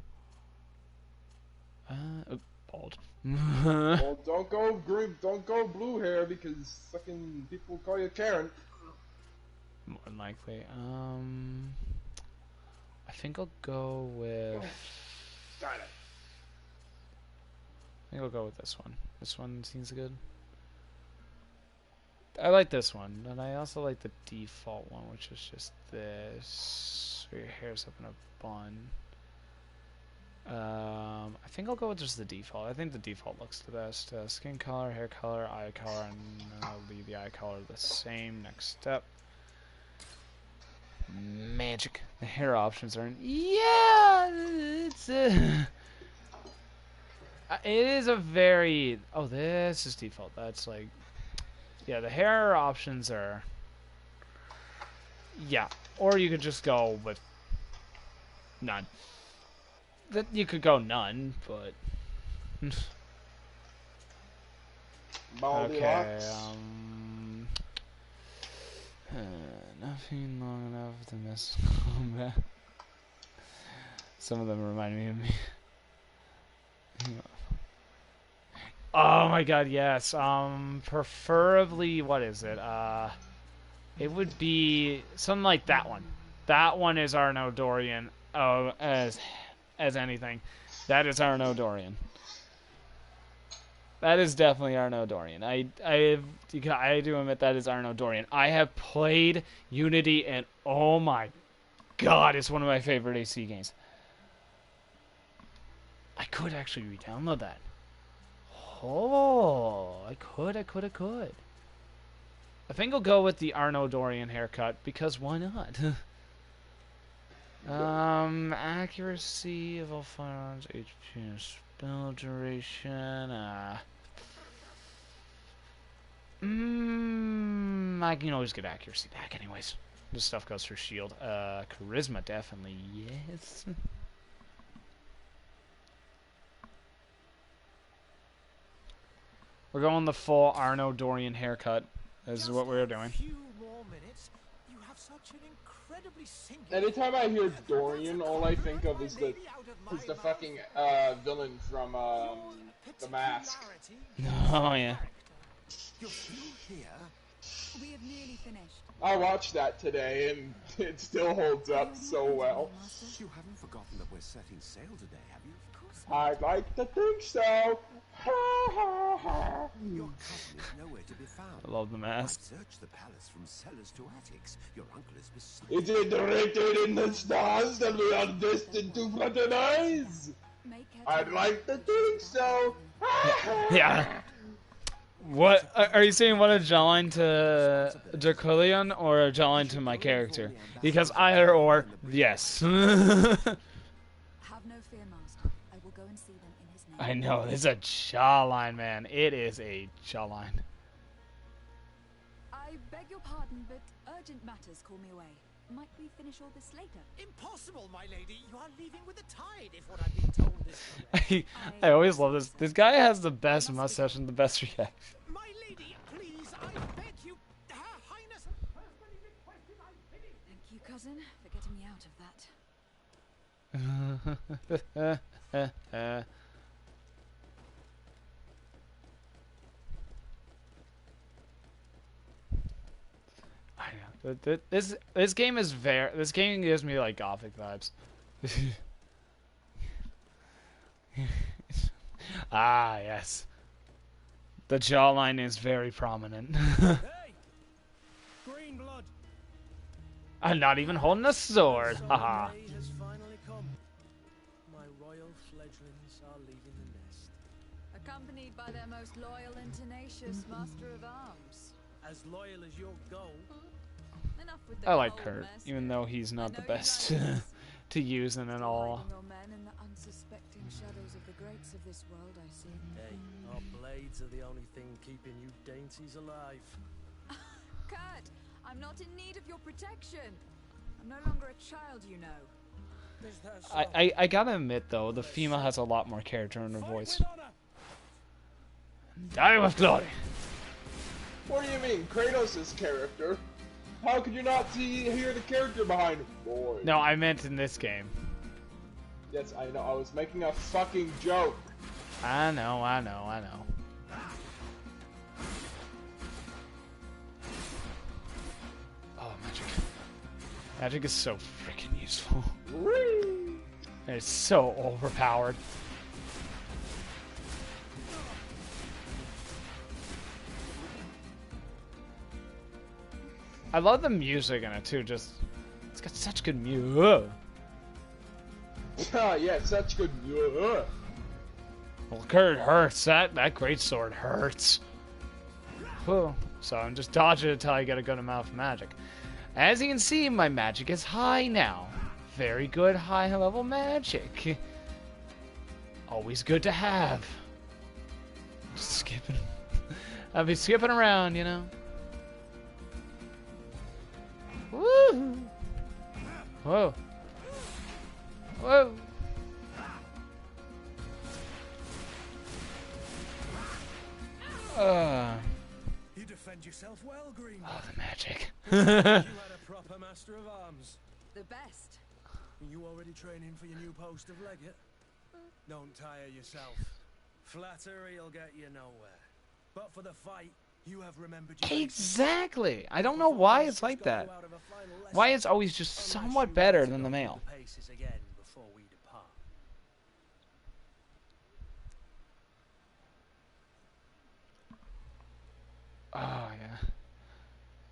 Bald. Well, don't go green, don't go blue hair because fucking people call you Karen. More than likely. I think I'll go with. Got it. I think I'll go with this one. This one seems good. I like this one, and I also like the default one, which is just this. So your hair's up in a bun. I think I'll go with just the default. I think the default looks the best. Skin color, hair color, eye color, and I'll leave the eye color the same. Next step. Magic. The hair options are it's it is a very... Oh, this is default. That's like... Yeah, the hair options are... Yeah. Or you could just go with none. That you could go none, but... Okay, nothing long enough to miss combat. Some of them remind me of me. Oh my god, yes. Preferably, what is it? It would be something like that one. That one is Arno Dorian. Oh, as anything. That is Arno Dorian. That is definitely Arno Dorian. I do admit that is Arno Dorian. I have played Unity, and oh my god, it's one of my favorite AC games. I could actually re-download that. Oh, I could. I think I'll go with the Arno Dorian haircut, because why not? Accuracy of all firearms, HP and spell duration, I can always get accuracy back anyways. This stuff goes for shield. Charisma, definitely, yes. We're going the full Arno Dorian haircut. This is what we're doing. Anytime I hear Dorian, all I think of is the fucking villain from The Mask. Oh yeah. You're still here? We have nearly finished. I watched that today, and it still holds up so well. You haven't forgotten that we're setting sail today, have you? I'd like to think so. Ha ha Your cousin is nowhere to be found. I love the mask. I've searched the palace from cellars to attics. Your uncle is beside. Is it written in the stars that we are destined to fraternize? I'd like to think so. Yeah. What are you saying? What a jawline to Draculion or a jawline to my character? Because either or, yes. Have no fear, Master. I will go and see them in his name. I know, it's a jawline, man. It is a jawline. I beg your pardon, but urgent matters call me away. Might we finish all this later? Impossible, my lady. You are leaving with the tide, if what I've been told is correct. I always love this. This guy has the best mustache and the best reaction. My lady, please, I beg you. Her Highness personally requested I finish. Thank you, cousin, for getting me out of that. I know. This game is this game gives me like Gothic vibes. Ah, yes. The jawline is very prominent. Hey! Green blood. I'm not even holding a sword. Haha. The day has finally come. My royal fledglings are leaving the nest. Accompanied by their most loyal and tenacious master of arms. As loyal as your goal. Enough with the I like cold Kurt, mess. even though he's not the best to use in it all. Hiding your men in the unsuspecting shadows of the greats of this world, I see. Hey, our blades are the only thing keeping you dainties alive. Kurt, I'm not in need of your protection. I'm no longer a child, you know. Is that so? I gotta admit though, the female has a lot more character in her voice. Die with glory. What do you mean, Kratos' character? How could you not hear the character behind him? Boy. No, I meant in this game. Yes, I know. I was making a fucking joke. I know. Oh, magic. Magic is so freaking useful. It's so overpowered. I love the music in it too, it's got such good music. Yeah, such good. Well, Kurt hurts. That great sword hurts. Whew. So I'm just dodging it until I get a good amount of magic. As you can see, my magic is high now. Very good high level magic. Always good to have. Just skipping. I'll be skipping around, you know. Woo! Whoa. Whoa. You defend yourself well, Green. Oh, the magic. You had a proper master of arms. The best. You already training for your new post of legate? Don't tire yourself. Flattery'll get you nowhere. But for the fight, you have remembered your Exactly. I don't know why it's like that. Why it's always just somewhat better than the male. paces again before we depart. Oh, yeah.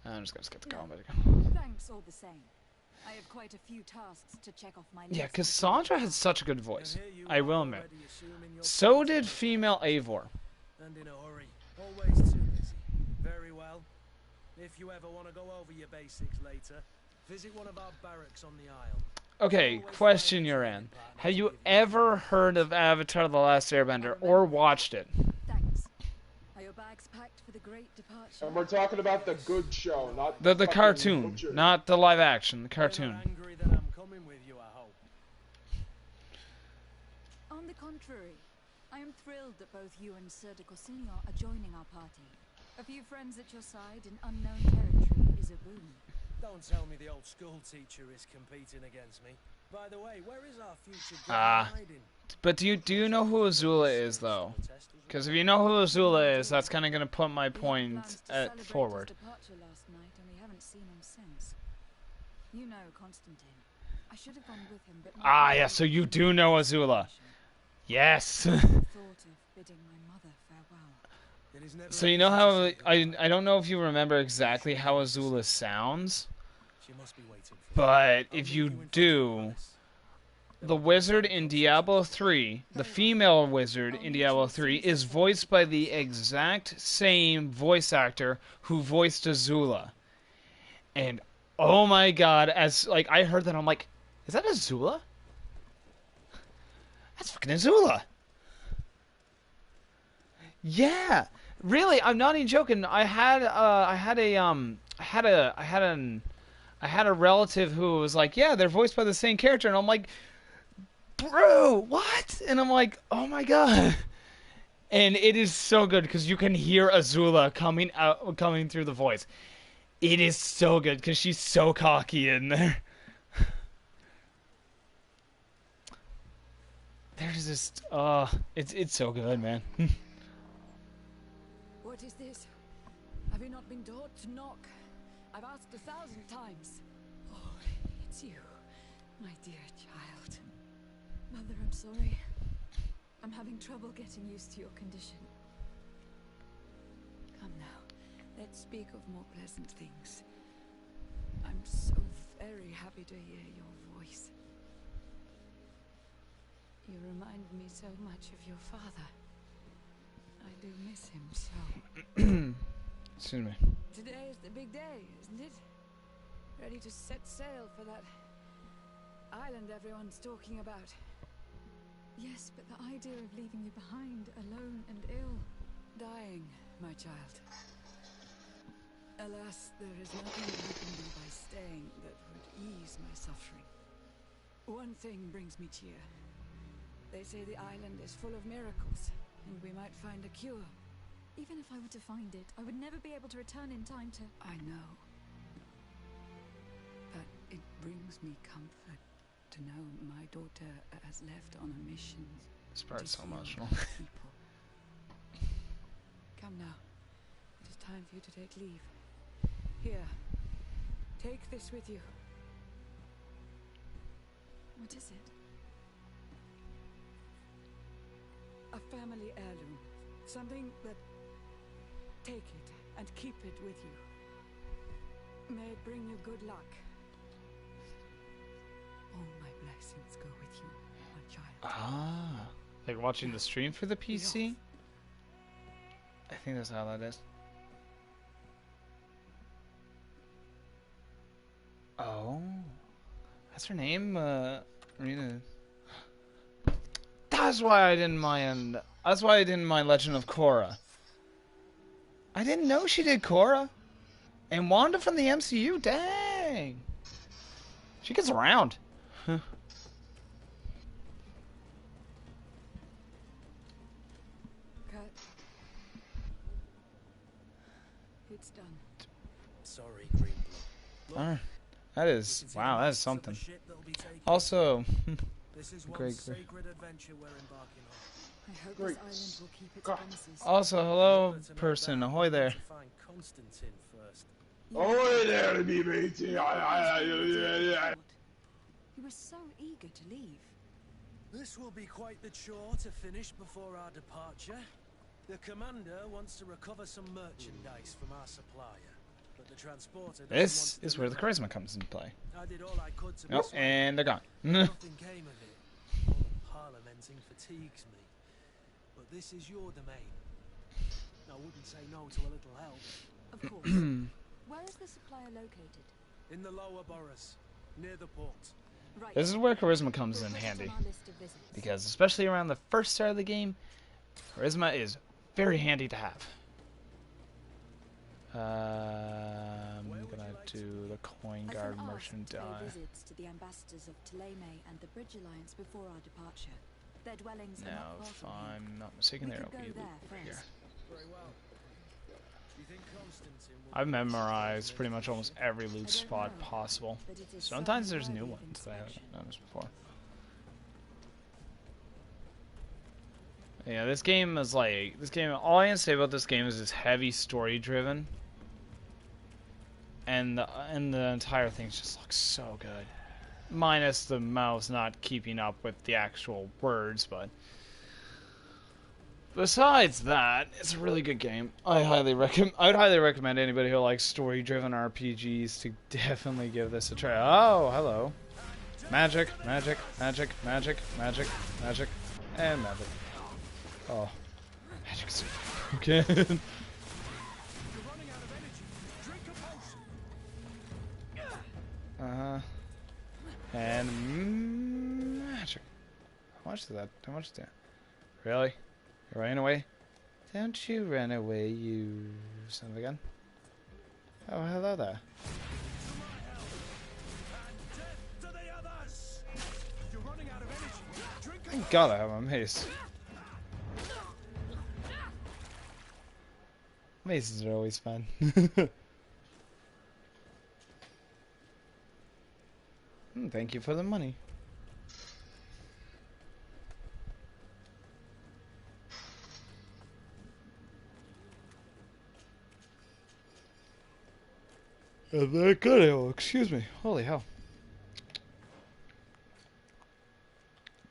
I'm just gonna skip the combat again. Thanks all the same. I have quite a few tasks to check off my list. Yeah, because Sandra has such a good voice. I will admit. So did female Eivor. And in a hurry. Always too busy. Very well. If you ever want to go over your basics later, visit one of our barracks on the Isle. Okay, question you're in. Have you ever heard of Avatar The Last Airbender or watched it? Thanks. Are your bags packed for the great departure? And we're talking about the good show, not The fucking cartoon, butcher. not the live action, the cartoon. Angry that I'm coming with you, I hope. On the contrary, I am thrilled that both you and Sir de Cosignon are joining our party. A few friends at your side in unknown territory is a boon. Don't tell me the old school teacher is competing against me. By the way, where is our future hiding? But do you know who Azula is though? Because if you know who Azula is, that's kind of gonna put my point forward. His departure last night, and we haven't seen him since. You know Constantine. I should have gone with him, but Ah, yeah. So you do know Azula. Yes. Thought of bidding my mother farewell. So you know how I don't know if you remember exactly how Azula sounds, but if you do, the wizard in Diablo 3, the female wizard in Diablo 3, is voiced by the exact same voice actor who voiced Azula. And oh my god, as like I heard that, I'm like, is that Azula? That's fucking Azula. Yeah, really, I'm not even joking. I had a relative who was like, yeah, they're voiced by the same character, and I'm like, bro, what? And I'm like, oh my god. And it is so good because you can hear Azula coming through the voice. It is so good because she's so cocky in there. There's just, it's so good, man. What is this? Have you not been taught to knock? I've asked 1,000 times. Oh, it's you, my dear child. Mother, I'm sorry. I'm having trouble getting used to your condition. Come now, let's speak of more pleasant things. I'm so very happy to hear your voice. You remind me so much of your father. I do miss him so. Excuse me. Today is the big day, isn't it? Ready to set sail for that island everyone's talking about. Yes, but the idea of leaving you behind, alone and ill. Dying, my child. Alas, there is nothing you can do by staying that would ease my suffering. One thing brings me cheer. They say the island is full of miracles, and we might find a cure. Even if I were to find it, I would never be able to return in time to... I know. But it brings me comfort to know my daughter has left on a mission. This part's so emotional. Come now. It is time for you to take leave. Here. Take this with you. What is it? A family heirloom. Something that... Take it and keep it with you. May it bring you good luck. All my blessings go with you, my child. Ah. Like watching the stream for the PC? I think that's how that is. Oh. That's her name? Rena. That's why I didn't mind. That's why I didn't mind Legend of Korra. I didn't know she did Korra. And Wanda from the MCU, dang. She gets around. Huh. Cut. It's done. Sorry, Greenblood. That is, wow, that is something. Also, great. Sacred adventure we're embarking on. I hope this island will keep its promises. Also, hello, person. Ahoy there. Ahoy there, BB. You were so eager to leave. This will be quite the chore to finish before our departure. The commander wants to recover some merchandise from our supplier, but the transporter. This is where the charisma comes into play. I did all I could to Oh, and they're gone. Nothing came of it. All the parliamenting fatigues me. But this is your domain. I wouldn't say no to a little help. Of course. Where is the supplier located? In the lower boroughs, near the port. Right. This is where charisma comes in handy. Because especially around the first start of the game, charisma is very handy to have. I'm gonna do the coin guard merchant visits to the ambassadors of Thélème and the Bridge Alliance before our departure. Their dwellings are now, not if far from I'm not mistaken, We there could will be go a loop there over here. first. Very well. You think Constantine will I've memorized pretty much almost every loot spot possible. Sometimes there's new ones that I haven't noticed before. Yeah, this game is like all I can say about this game is it's heavy story driven, and the entire thing just looks so good, minus the mouse not keeping up with the actual words. But besides that, it's a really good game. I would highly recommend anybody who likes story-driven RPGs to definitely give this a try. Oh, hello. Magic, magic, magic, magic, magic, magic, and magic. Oh, magic's so good. And magic. How much is that? How much is that? Really? You're running away? Don't you run away, you son of a gun. Oh, hello there. Thank God I have my mace. Maces are always fun. Thank you for the money. Very good, oh, excuse me. Holy hell.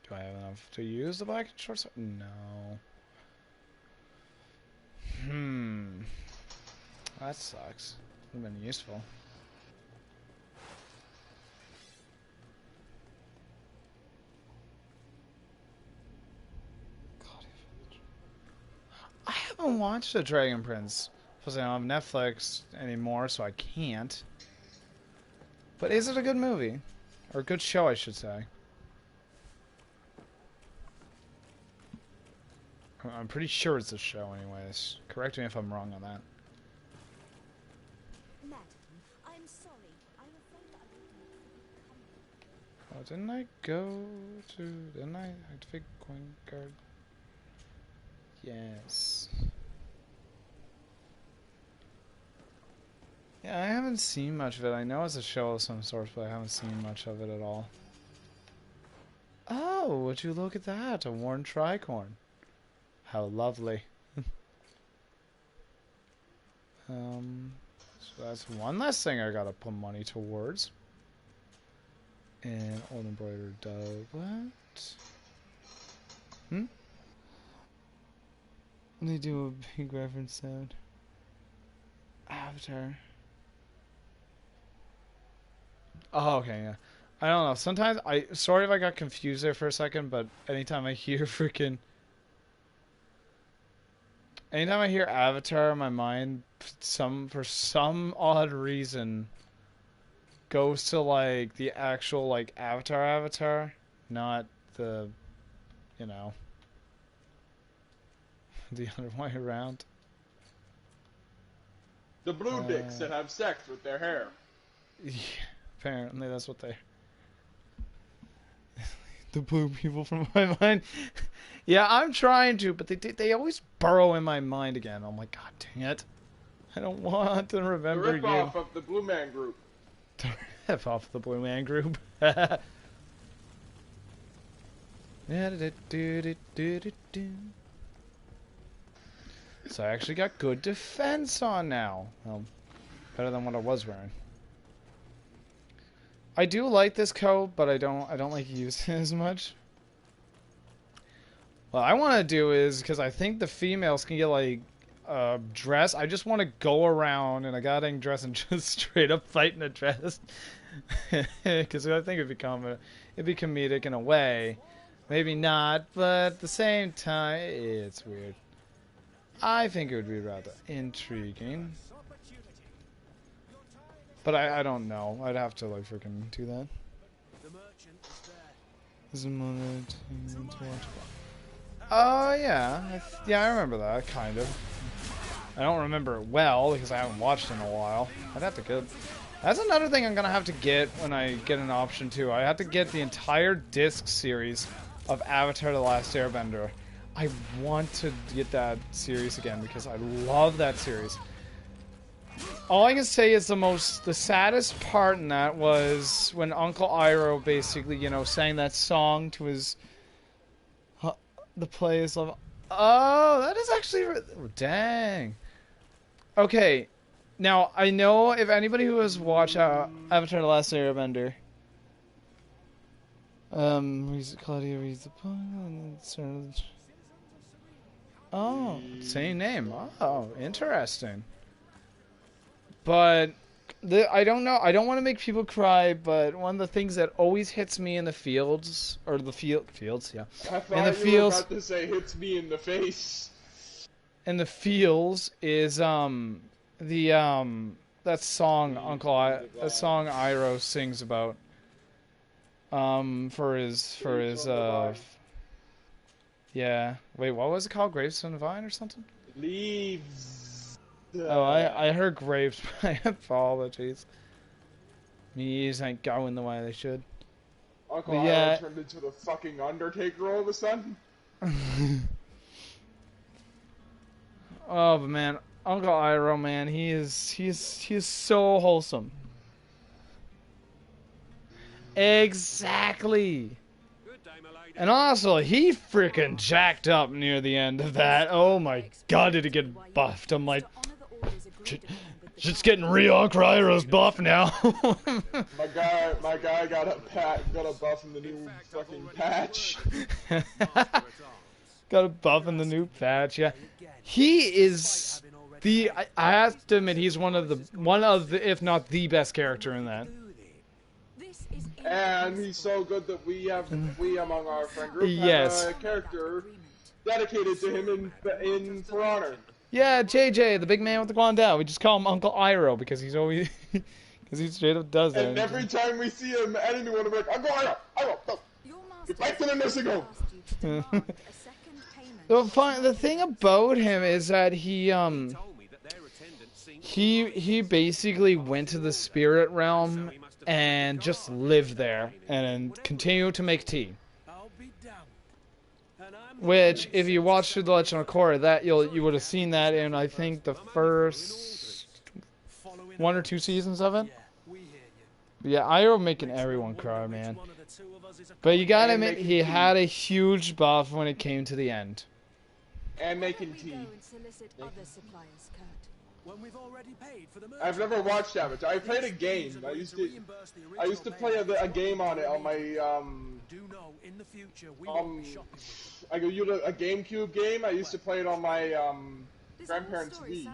Do I have enough to use the black and short sword? No. That sucks. Would have been useful. I haven't watched The Dragon Prince. Plus, I don't have Netflix anymore, so I can't. But is it a good movie? Or a good show, I should say. I'm pretty sure it's a show, anyways. Correct me if I'm wrong on that. Madam, I'm sorry. I'm afraid I Oh, didn't I go to... Didn't I activate coin card? Yes. Yeah, I haven't seen much of it. I know it's a show of some sort, but I haven't seen much of it at all. Oh, would you look at that? A worn tricorn. How lovely. So that's one less thing I gotta put money towards. And old embroidered doublet. They do a big reference sound. Avatar. Oh, okay, yeah. I don't know. Sometimes sorry if I got confused there for a second, but anytime I hear anytime I hear Avatar, my mind, for some odd reason, goes to, like, the actual, like, Avatar, not the, you know, the other way around. The blue dicks that have sex with their hair. Yeah, apparently that's what they... The blue people from my mind. Yeah, I'm trying to, but they always burrow in my mind again. I'm like, God dang it. I don't want to remember you. The rip-off of the Blue Man Group. The rip-off of the Blue Man Group. So I actually got good defense on now. Well, better than what I was wearing. I do like this coat, but I don't like using it as much. What I want to do is, because I think the females can get, like, a dress. I just want to go around in a goddamn dress and just straight up fight in a dress. Because I think it'd be comedic in a way. Maybe not, but at the same time, it's weird. I think it would be rather intriguing. But I don't know. I'd have to, like, freaking do that. There's a moment to watch. Oh, yeah. I remember that, kind of. I don't remember it well, because I haven't watched it in a while. I'd have to get... That's another thing I'm going to have to get when I get an option, too. I have to get the entire disc series of Avatar: The Last Airbender. I want to get that series again, because I love that series. All I can say is the saddest part in that was when Uncle Iroh basically, you know, sang that song to his... the players of... Oh, that is actually... Dang. Okay. Now, I know if anybody who has watched Avatar: The Last Airbender... Claudia reads the poem... Oh, same name. Oh, interesting. But I don't know. I don't want to make people cry, but one of the things that always hits me in the fields, or the fields, yeah. I thought in the you fields, were about to say hits me in the face. In the fields is that song that song Iroh sings about for his yeah. Wait, what was it called? Gravestone Divine or something? Leaves. Oh, I heard Graves. My apologies. Me ears ain't going the way they should. Uncle Iroh turned into the fucking Undertaker all of a sudden. Oh, but man, Uncle Iroh, man, he is so wholesome. Exactly. And also, he freaking jacked up near the end of that. Oh my god, did he get buffed? I'm like, shit's getting real. Uncle Iroh's buff now. my guy got a buff in the new fucking patch. Got a buff in the new patch, yeah. He is I have to admit, he's one of the, if not the best character in that. And he's so good that we among our friend group yes. have a character dedicated to him in For Honor. Yeah, JJ, the big man with the Guandao. We just call him Uncle Iroh because he's always because he straight up does that. And every time we see him, anyone will be like, Uncle Iroh, go. Get back to the nursing home. The thing about him is that he basically went to the spirit realm and just lived there and continued to make tea. Which, if you watch through the Legend of Korra, that you would have seen that in, I think, the first 1 or 2 seasons of it. Yeah, Iroh making everyone cry, man. But you gotta admit, he had a huge buff when it came to the end. And making tea. I've never watched Avatar. I played a game. I used to play a game on it on my a GameCube game. I used to play it on my grandparents' Wii.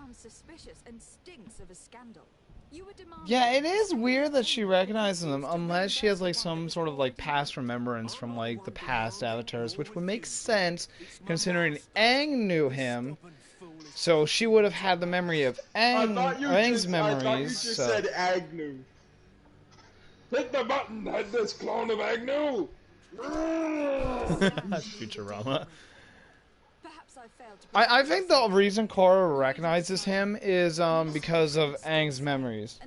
Yeah, it is weird that she recognizes them, unless she has like some sort of like past remembrance from like the past avatars, which would make sense considering Aang knew him, so she would have had the memory of Aang's memories. I thought you just said Agnew. Hit the button, head this clone of Agnew. Futurama. I think the reason Korra recognizes him is because of Aang's memories.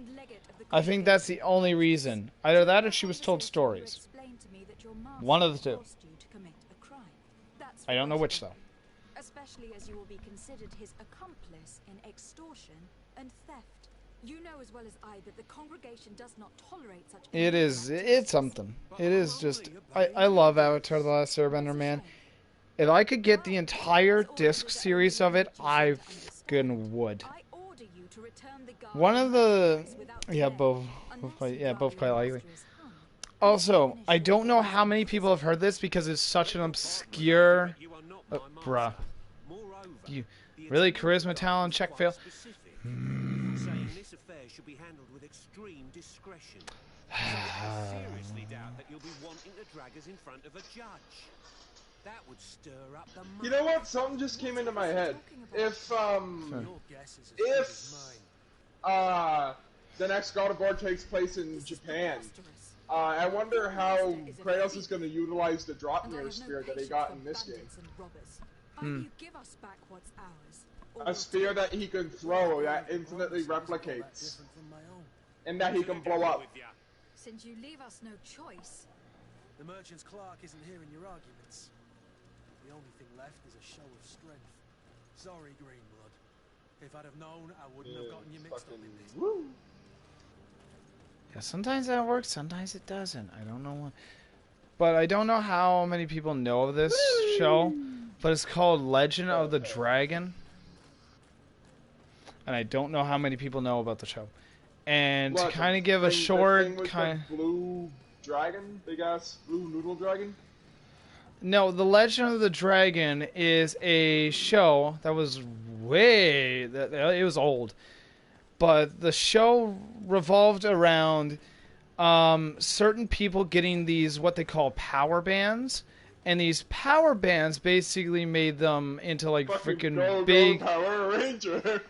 I think that's the only reason. Either that or she was told stories. One of the two. I don't know which though. Especially as you will be considered his accomplice in extortion and theft. You know as well as I that the congregation does not tolerate such. It's something. It is just I love Avatar: The Last Airbender, man. If I could get the entire disc series of it, I fucking would. One of the both quite likely. Also, I don't know how many people have heard this because it's such an obscure bruh. You really charisma, talent, check fail. Seriously doubt that you'll be wanting to drag us in front of a judge. That would stir up the mind. You know what? Something just came into my head. If the next God of War takes place in Japan, I wonder how Kratos is going to utilize the Dropnir spear that he got in this game. A spear that he can throw that infinitely replicates, and that he can blow up. Since you leave us no choice. The merchant's clerk isn't hearing your arguments. The only thing left is a show of strength. Sorry, Greenblood. If I'd have known, I wouldn't have gotten you mixed up in this. Woo. Yeah, sometimes that works, sometimes it doesn't. I don't know what. But I don't know how many people know of this show, but it's called Legend of the Dragon. And I don't know how many people know about the show. And to kind of give a short kind of blue dragon, big ass blue noodle dragon. No, The Legend of the Dragon is a show that was it was old. But the show revolved around certain people getting these, what they call power bands. And these power bands basically made them into like freaking big Power Ranger.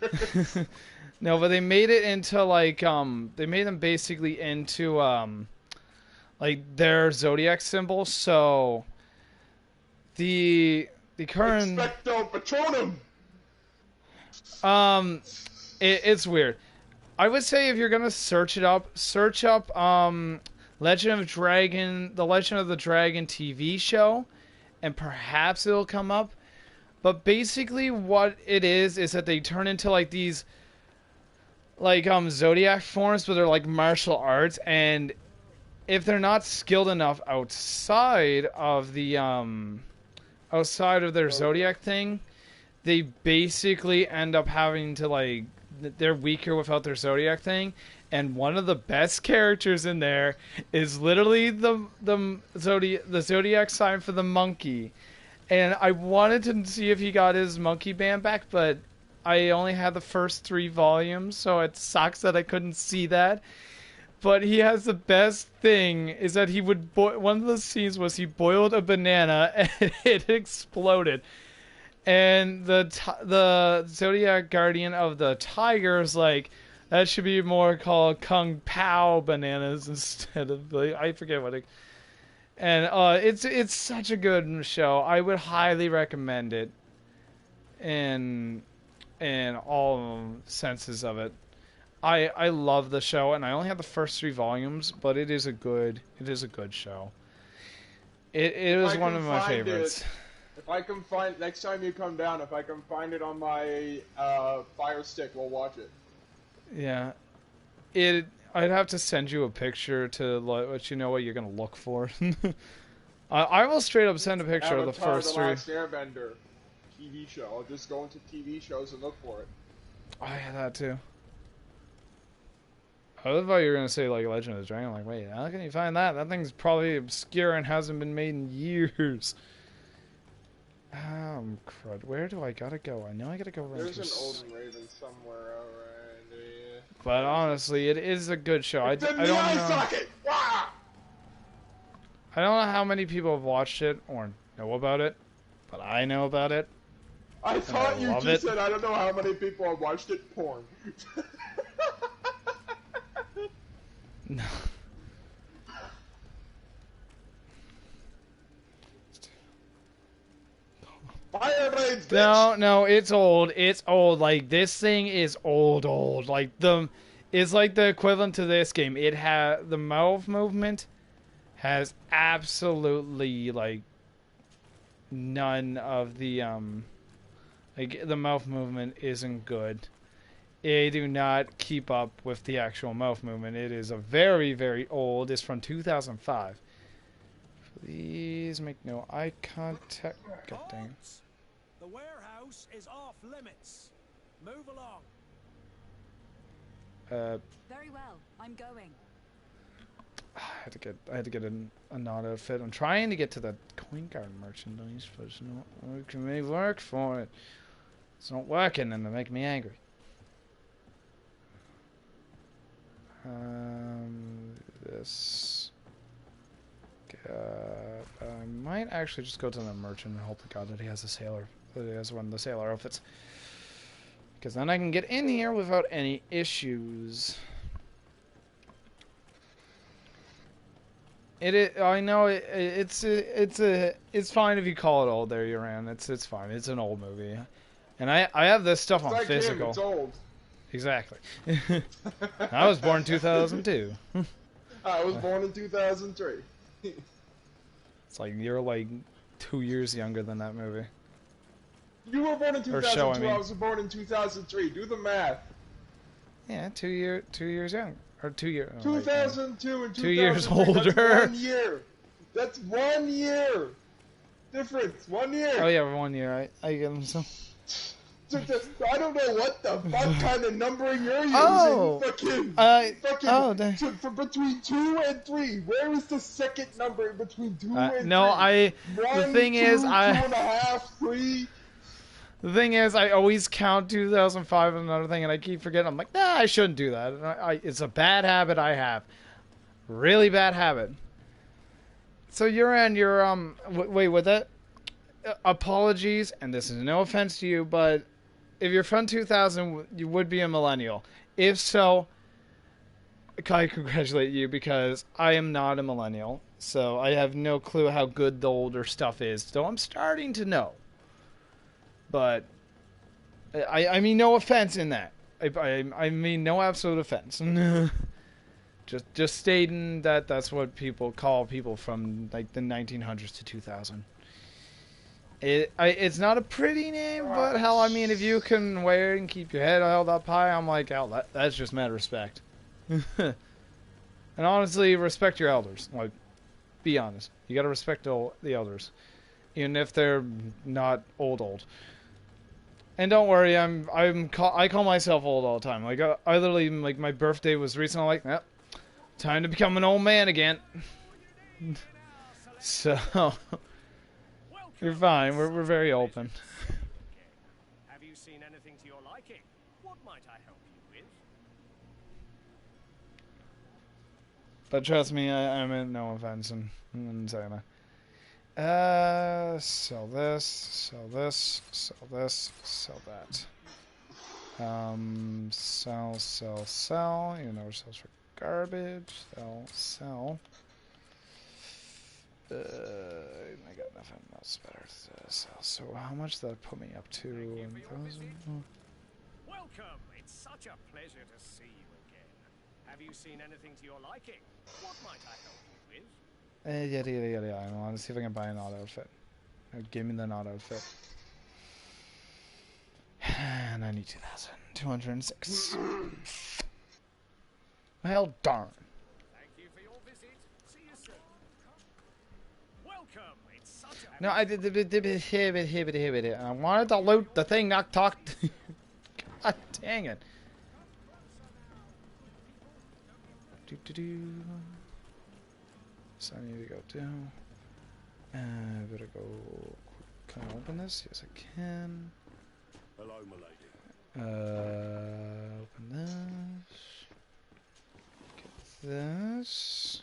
No, but they made it into like they made them basically into like their zodiac symbol. So the current Expecto Patronum. It's weird. I would say if you're gonna search up Legend of Dragon, the Legend of the Dragon TV show, and perhaps it'll come up. But basically what it is that they turn into like these like zodiac forms, but they're like martial arts, and if they're not skilled enough outside of their zodiac thing, they basically end up having to like, they're weaker without their zodiac thing. And one of the best characters in there is literally the zodiac sign for the monkey. And I wanted to see if he got his monkey band back, but I only had the first 3 volumes, so it sucks that I couldn't see that. But he has the best thing is that he would one of the scenes was he boiled a banana and it exploded. And the Zodiac Guardian of the Tiger is like, that should be more called Kung Pao bananas instead of, like, I forget what it. And it's such a good show. I would highly recommend it in all senses of it. I love the show, and I only have the first 3 volumes, but it is a good show. It was one of my favorites. If I can find, next time you come down, if I can find it on my Fire Stick, we'll watch it. Yeah, I'd have to send you a picture to let you know what you're gonna look for. I will straight up send a picture of the first 3. Last Airbender TV show. I'll just go into TV shows and look for it. Oh yeah, that too. I thought you were gonna say like Legend of the Dragon. I'm like, wait, how can you find that? That thing's probably obscure and hasn't been made in years. Crud. Where do I gotta go? I know I gotta go right. There's an Olden Raven somewhere around here. But honestly, it is a good show. I don't know. I don't know how many people have watched it or know about it, but I know about it. I thought you just said I don't know how many people have watched it. Porn. No. Fire Raids, bitch! No, it's old. It's old. Like, this thing is old. Like, it's like the equivalent to this game. It has, the mouth movement has absolutely, like, none of the, like, the mouth movement isn't good. They do not keep up with the actual mouth movement. It is a very, very old. It's from 2005. Please make no eye contact. God dang. The warehouse is off limits. Move along. Very well. I'm going. I had to get a not outfit. I'm trying to get to the coin card merchandise, but it's not working. Make work for it. It's not working, and they make me angry. This. I might actually just go to the merchant and hope to God that he has one of the sailor outfits. Because then I can get in here without any issues. I know it's fine if you call it old there, Uran. It's fine. It's an old movie. And I have this stuff on physical. It's old. Exactly. I was born in 2002. I was born in 2003. It's like you're like 2 years younger than that movie. You were born in 2002. I was born in 2003. Do the math. Yeah, 2 years young, or 2 years. 2002 and 2 years 2003. older. That's 1 year. That's 1 year difference. 1 year. Oh yeah, 1 year. I get them some. I don't know what the fuck kind of numbering you're using. Oh! Between 2 and 3. Where is the second number in between 2 and 3? 1, the thing 2, is, 2.5, 3. The thing is, I always count 2005 and another thing, and I keep forgetting. I'm like, nah, I shouldn't do that. It's a bad habit I have. Really bad habit. So you're wait, with that? Apologies, and this is no offense to you, but if you're from 2000, you would be a millennial. If so, I congratulate you, because I am not a millennial, so I have no clue how good the older stuff is. So I'm starting to know. But I mean no offense in that. I mean no absolute offense. just stating that that's what people call people from like the 1900s to 2000. It's not a pretty name, but hell, I mean, if you can wear it and keep your head held up high, I'm like, hell, that's just mad respect. And honestly, respect your elders. Like, be honest. You gotta respect the elders, even if they're not old. And don't worry, I call myself old all the time. Like I literally, like, my birthday was recently. Like, yep, time to become an old man again. So you're fine. We're very open. Have you seen anything to your liking? What might I help you with? But trust me, I meant no offense in saying that. Sell this, sell this, sell this, sell that. Sell. You never sells for garbage. Sell. I got nothing else better to sell. So how much did that put me up to? 1,000? Welcome. It's such a pleasure to see you again. Have you seen anything to your liking? What might I help you with? Yada. I want to see if I can buy an odd outfit. Give me the odd outfit. 92,206. Well, darn. Thank you for your visit. See you soon. Welcome. It's such a... No, I wanted to loot the thing, not talk. God dang it. So I need to go down. I better go. Can I open this? Yes, I can. Hello, my lady. Open this. Get this.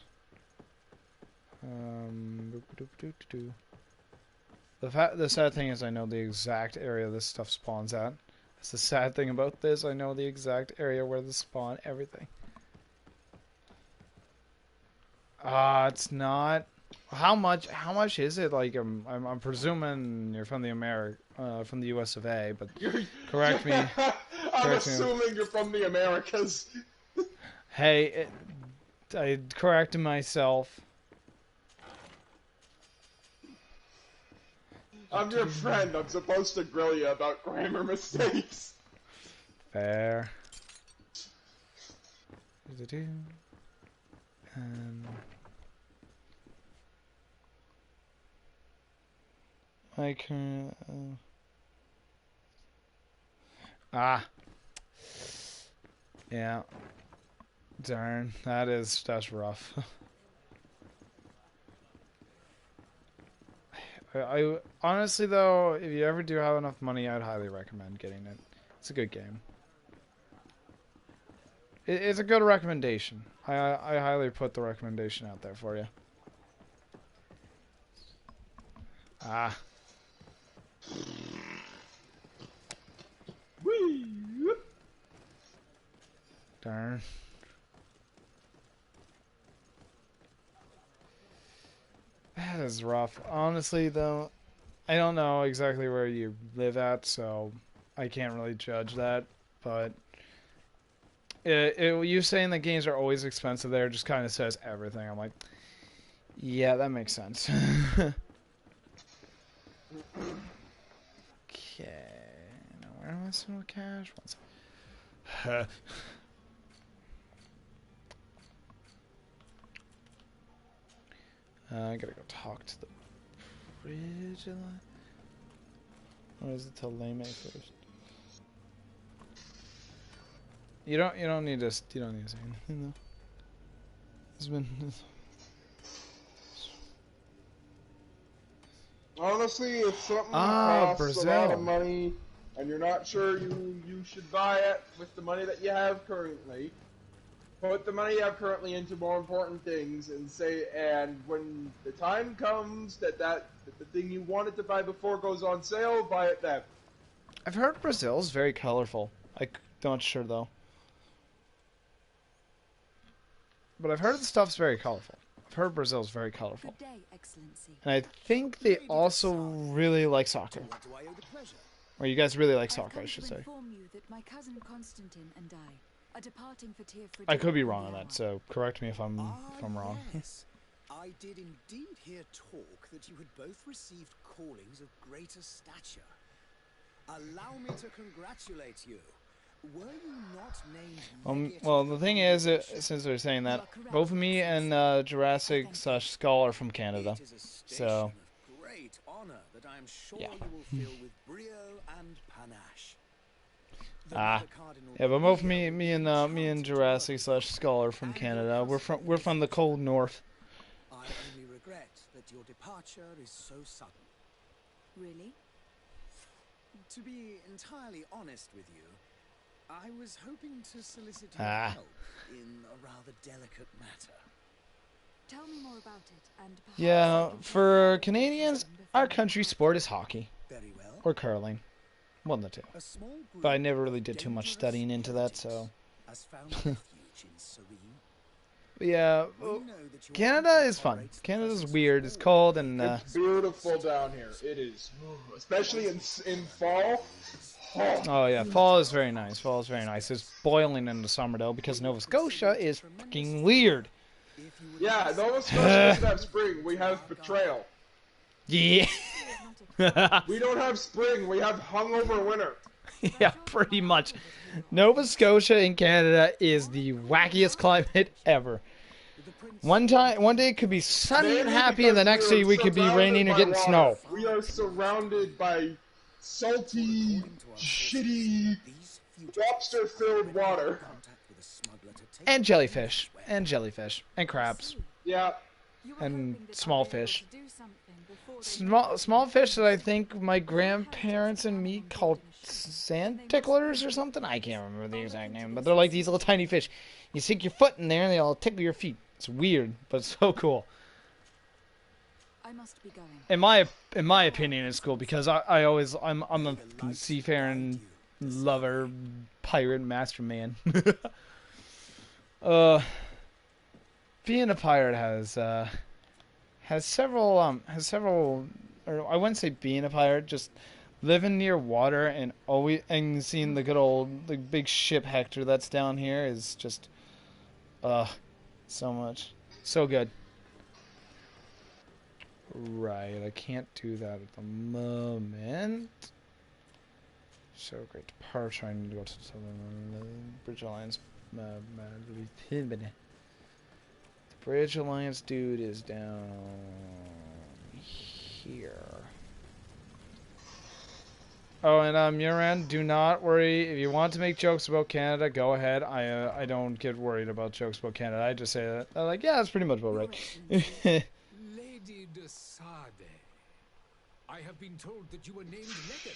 The sad thing is I know the exact area this stuff spawns at. That's the sad thing about this. I know the exact area where this spawn everything. It's not. How much is it? Like, I'm presuming you're from the US of A, but correct me. I'm assuming you're from the Americas. Hey, I corrected myself. I'm your friend. I'm supposed to grill you about grammar mistakes. Fair. I can. Yeah. Darn, that's rough. I honestly though, if you ever do have enough money, I'd highly recommend getting it. It's a good game. It's a good recommendation. I highly put the recommendation out there for you. Darn. That is rough. Honestly, though, I don't know exactly where you live at, so I can't really judge that. But you saying that games are always expensive there just kind of says everything. I'm like, yeah, that makes sense. Okay. Now, where am I sitting with cash? I gotta go talk to the bridge. Or is it till Lame first? You don't need to say anything. No. It's been. Honestly, if something costs a lot of money and you're not sure you should buy it with the money that you have currently, put the money you have currently into more important things and when the time comes that the thing you wanted to buy before goes on sale, buy it then. I've heard Brazil's very colorful. I'm not sure though. But I've heard the stuff's very colorful. I've heard Brazil's very colorful. Good day, Excellency. And I think they also really like soccer. Or you guys really like soccer, I should say. Inform you that my cousin Constantine and I are departing for Tearford. I could be wrong on that, so correct me if I'm wrong. Yes. I did indeed hear talk that you had both received callings of greater stature. Allow me to congratulate you. Were you not named Well, the thing is, since they're saying that, both me and Jurassic/Skull are from Canada, so great honor that I am sure yeah. you will fill with brio and panache. Yeah, but both me and Jurassic/Skull are from Canada. We're from the cold north. I only regret that your departure is so sudden. Really? To be entirely honest with you, I was hoping to solicit your help in a rather delicate matter. Tell me more about it, and perhaps Yeah, for Canadians, our country sport is hockey. Very well. Or curling. One of the two. But I never really did too much studying into that, so. Yeah, Canada is fun. Canada's weird. It's cold and. It's beautiful down here. It is, especially in fall. Oh yeah, fall is very nice. Fall is very nice. It's boiling in the summer though because Nova Scotia is fucking weird. Yeah, Nova Scotia doesn't have spring. We have betrayal. Yeah. We don't have spring. We have hungover winter. Yeah, pretty much. Nova Scotia in Canada is the wackiest climate ever. One day it could be sunny and happy, and the next day we could be raining or getting snow. We are surrounded by salty, shitty, lobster-filled water. And jellyfish. And crabs. Yeah. And small fish. Small fish that I think my grandparents and me called sand ticklers or something. I can't remember the exact name, but they're like these little tiny fish. You stick your foot in there and they all tickle your feet. It's weird, but it's so cool. I must be going. In my opinion, it's cool because I'm a seafaring lover, pirate, master man. Being a pirate has several, or I wouldn't say being a pirate, just living near water and seeing the big ship Hector that's down here is just, so good. Right, I can't do that at the moment. So great departure. I need to go to the Bridge Alliance. The Bridge Alliance dude is down here. Oh, and Muran, do not worry. If you want to make jokes about Canada, go ahead. I don't get worried about jokes about Canada. I just say that. I'm like, yeah, that's pretty much about right. Lady de Sade, I have been told that you were named legate.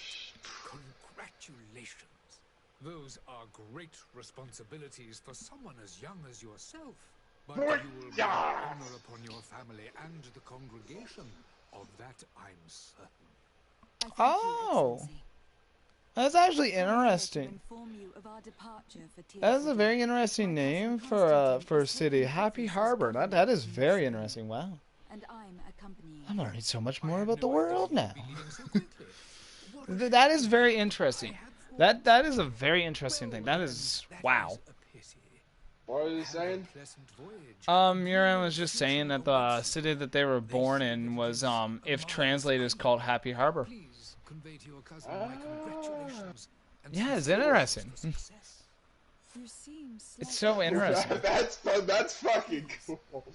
Congratulations. Those are great responsibilities for someone as young as yourself. But you will bring honor upon your family and the congregation. Of that, I'm certain. Oh. That's actually interesting. That is a very interesting name for a city. Happy Harbor. That is very interesting. Wow. I'm learning so much more about the world now. That is very interesting. That is a very interesting thing. That is wow. What was he saying? Muran was just saying that the city that they were born in was, if translated, is called Happy Harbor. Yeah, it's interesting. It's so interesting. That's fucking cool.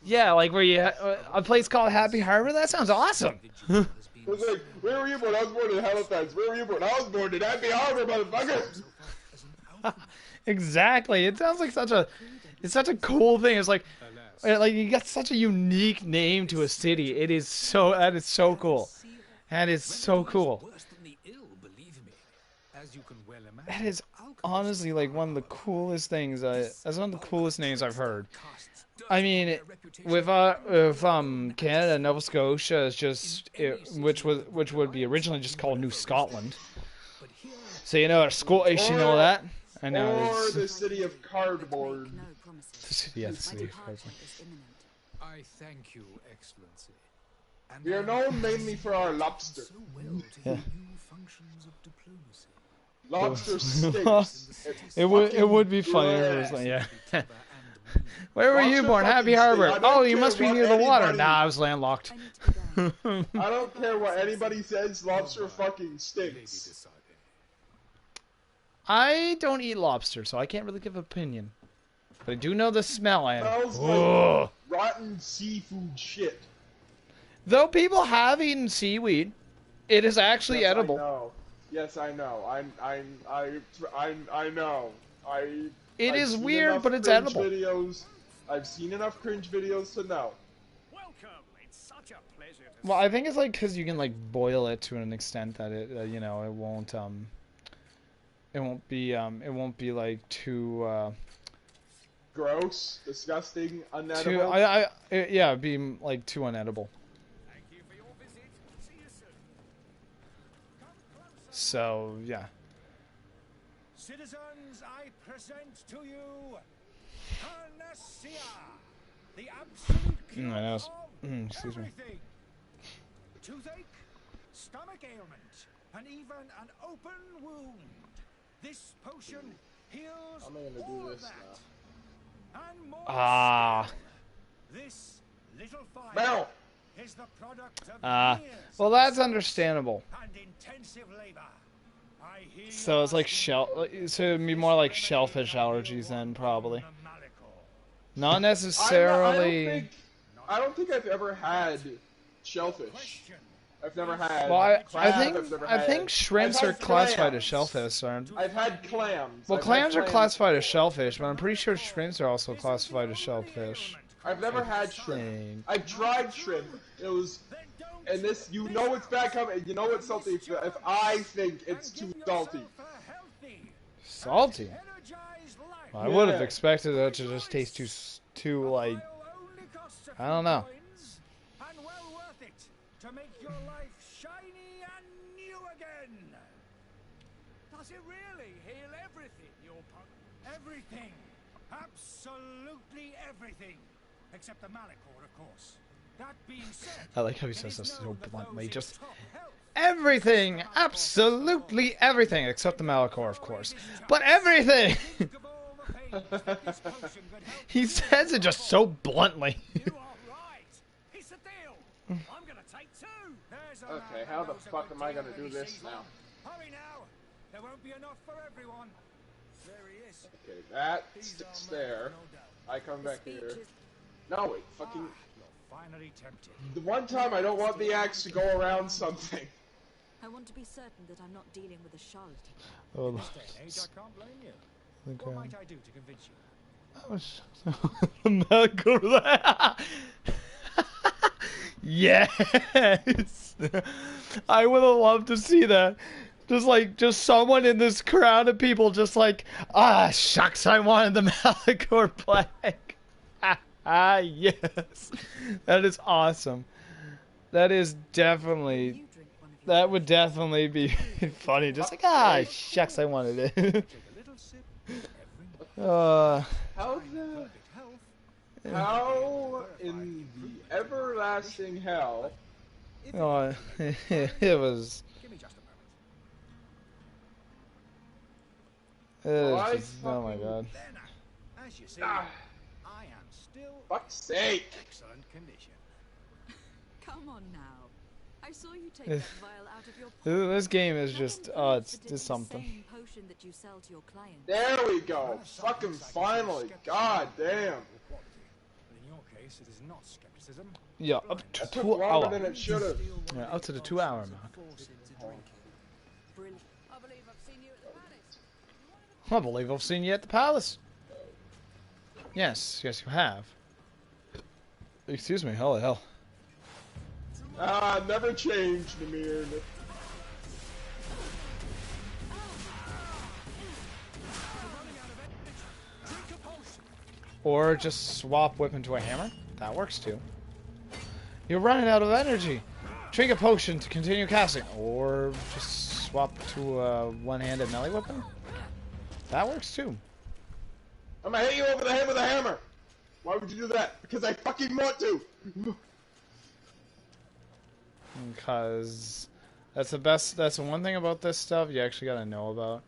Yeah, like where you a place called Happy Harbor. That sounds awesome. It was like, where were you born? I was born in Halifax. Where were you born? I was born in Happy Harbor, motherfucker. Exactly. It sounds like it's such a cool thing. It's like you got such a unique name to a city. That is so cool. That is so cool. That is honestly like one of the coolest things. That's one of the coolest names I've heard. I mean, with Canada, Nova Scotia is just which would be originally just called New Scotland. So you know, Scottish and all that. I know. Or the city of cardboard. Yeah, the city of cardboard. I thank you, Excellency. We are known mainly for our lobster. Yeah. Lobster stinks. It would be funny if it was like, yeah. Where were you born? Happy Harbor. Oh, you must be near the water. Nah, I was landlocked. I don't care what anybody says, lobster fucking stinks. I don't eat lobster, so I can't really give an opinion. But I do know the smell. Smells like rotten seafood shit. Though people have eaten seaweed, it is actually edible. I know. Yes, I know. I know. It is weird, but it's edible. I've seen enough cringe videos to know. Welcome. It's such a pleasure to Well, I think it's like because you can like boil it to an extent that it you know it won't be like too gross, disgusting, unedible. Yeah, it'd be like too unedible. Thank you for your visit. See you soon. So yeah. Citizens, I present to you Panacea, the absolute cure of excuse me. everything. Toothache, stomach ailment, and even an open wound. This potion heals all of that. And more still. This little fire is the product of years well, that's understandable. and intensive labor. So it's like so it'd be more like shellfish allergies then, probably. Not necessarily. I don't think I've ever had shellfish. I've never had. Well, crab, I think shrimps are classified as shellfish, aren't? I've had clams. Well, clams are classified as shellfish, but I'm pretty sure shrimps are also classified as shellfish. I've never had shrimp. I've tried shrimp. It was, and this, you know, it's bad coming. You know it's salty if I think it's too salty. Salty. Well, I would have expected it to just taste too like. I don't know. And well worth it to make your life shiny and new again. Does it really heal everything, your punk? Everything. Absolutely everything. Except the Malachor, of course. That being said, I like how he says this so bluntly. Just everything, absolutely everything, except the Malachor, of course. But everything. He says it just so bluntly. Okay, how the fuck am I gonna do this now? Hurry now. There won't be enough for everyone. There he is. Okay, that sticks there. I come back here. No, wait, fucking. Finally tempted. The one time I don't want the axe to go around something. I want to be certain that I'm not dealing with a charlatan. Oh, In this day and age, I can't blame you. What might I do to convince you? Yes! I would have loved to see that. Just someone in this crowd of people just like, shucks, I wanted the Malachor black. Yes. That is awesome. That would definitely be funny. Just like, shucks, I wanted it. How in the everlasting hell? Oh, it was. Oh my god. As you see, I am still fuck's sake. Excellent condition. Come on now. I saw you take that vial out of your This game is just, it's something. same potion that you sell to your clients. There we go. Fucking finally. God damn. In your case, it is not skepticism. Yeah, up to That took 2 longer hours. than it should have. Yeah, up to the 2 hour mark. Brilliant. I believe I've seen you at the palace. I believe I've seen you at the palace. Yes, yes, you have. Excuse me, holy hell. Never change, Namir. Or just swap whip into a hammer. That works too. You're running out of energy. Drink a potion to continue casting. Or just swap to a one-handed melee weapon. That works too. I'm gonna hit you over the head with a hammer. Why would you do that? Because I fucking want to. Because that's the best. That's the one thing about this stuff you actually gotta know about.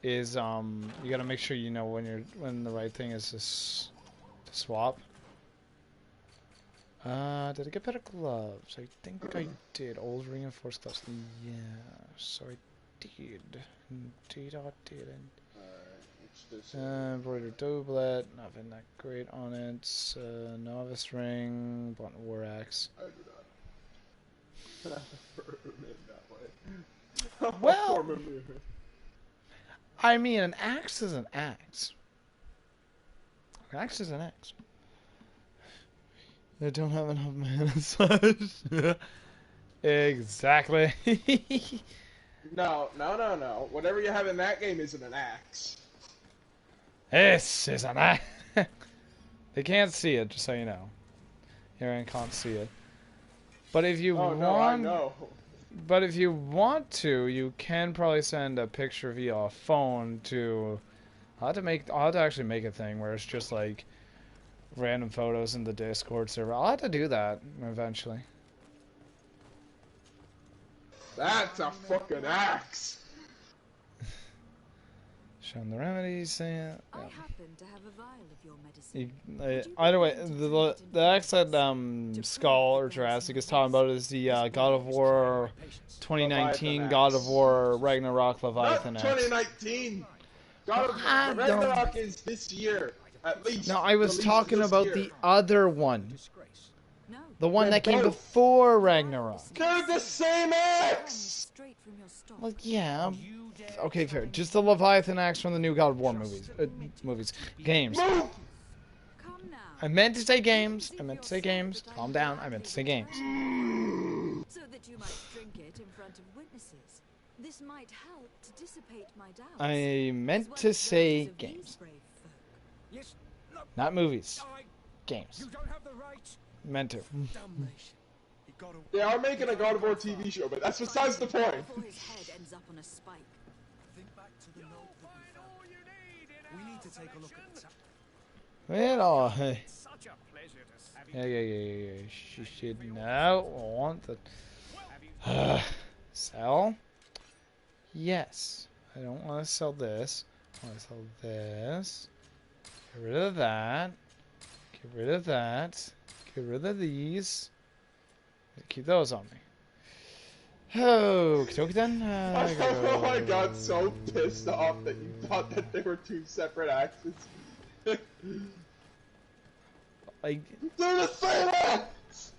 Is you gotta make sure you know when the right thing is to swap. Did I get better gloves? I think I did. Old reinforced gloves. Yeah, so I did. Indeed I did. Embroidered doublet, nothing that great on it. Novice ring, blunt war axe. I do not. That way. Well, I mean, an axe is an axe. An axe is an axe. I don't have enough mana. Exactly. No. Whatever you have in that game isn't an axe. This is an axe. They can't see it, just so you know. Aaron can't see it. But if you want, no, I know. But if you want to, you can probably send a picture via a phone to. I'll have to actually make a thing where it's just like random photos in the Discord server. I'll have to do that eventually. That's a fucking axe. Showing the remedies. I happen to have a vial of your medicine. Either way, the axe that Skull or Jurassic is talking about is the God of War 2019 God of War Ragnarok Leviathan Not axe. 2019. God of War Ragnarok is this year, at least. No, I was talking about the other one. The one that came before Ragnarok. They're the same axe! Well, yeah. Okay, fair. Just the Leviathan axe from the new God of War movies. Games. I meant to say games. Calm down. I meant to say games. So that you might drink it in front of witnesses. This might help to dissipate my doubts. I meant to say games. Not movies. Games. Meant to. They are making a God of War TV show, but that's besides the point. His head ends up on a spike. Think back to the note that we found. We need to take a look at the Well, hey. Yeah. She should not want the. Sell? Yes. I don't want to sell this. I want to sell this. Get rid of that. Get rid of that. Get rid of these. Keep those on me. Oh, okay then. I got so pissed off that you thought that they were two separate axes. They're the same axe!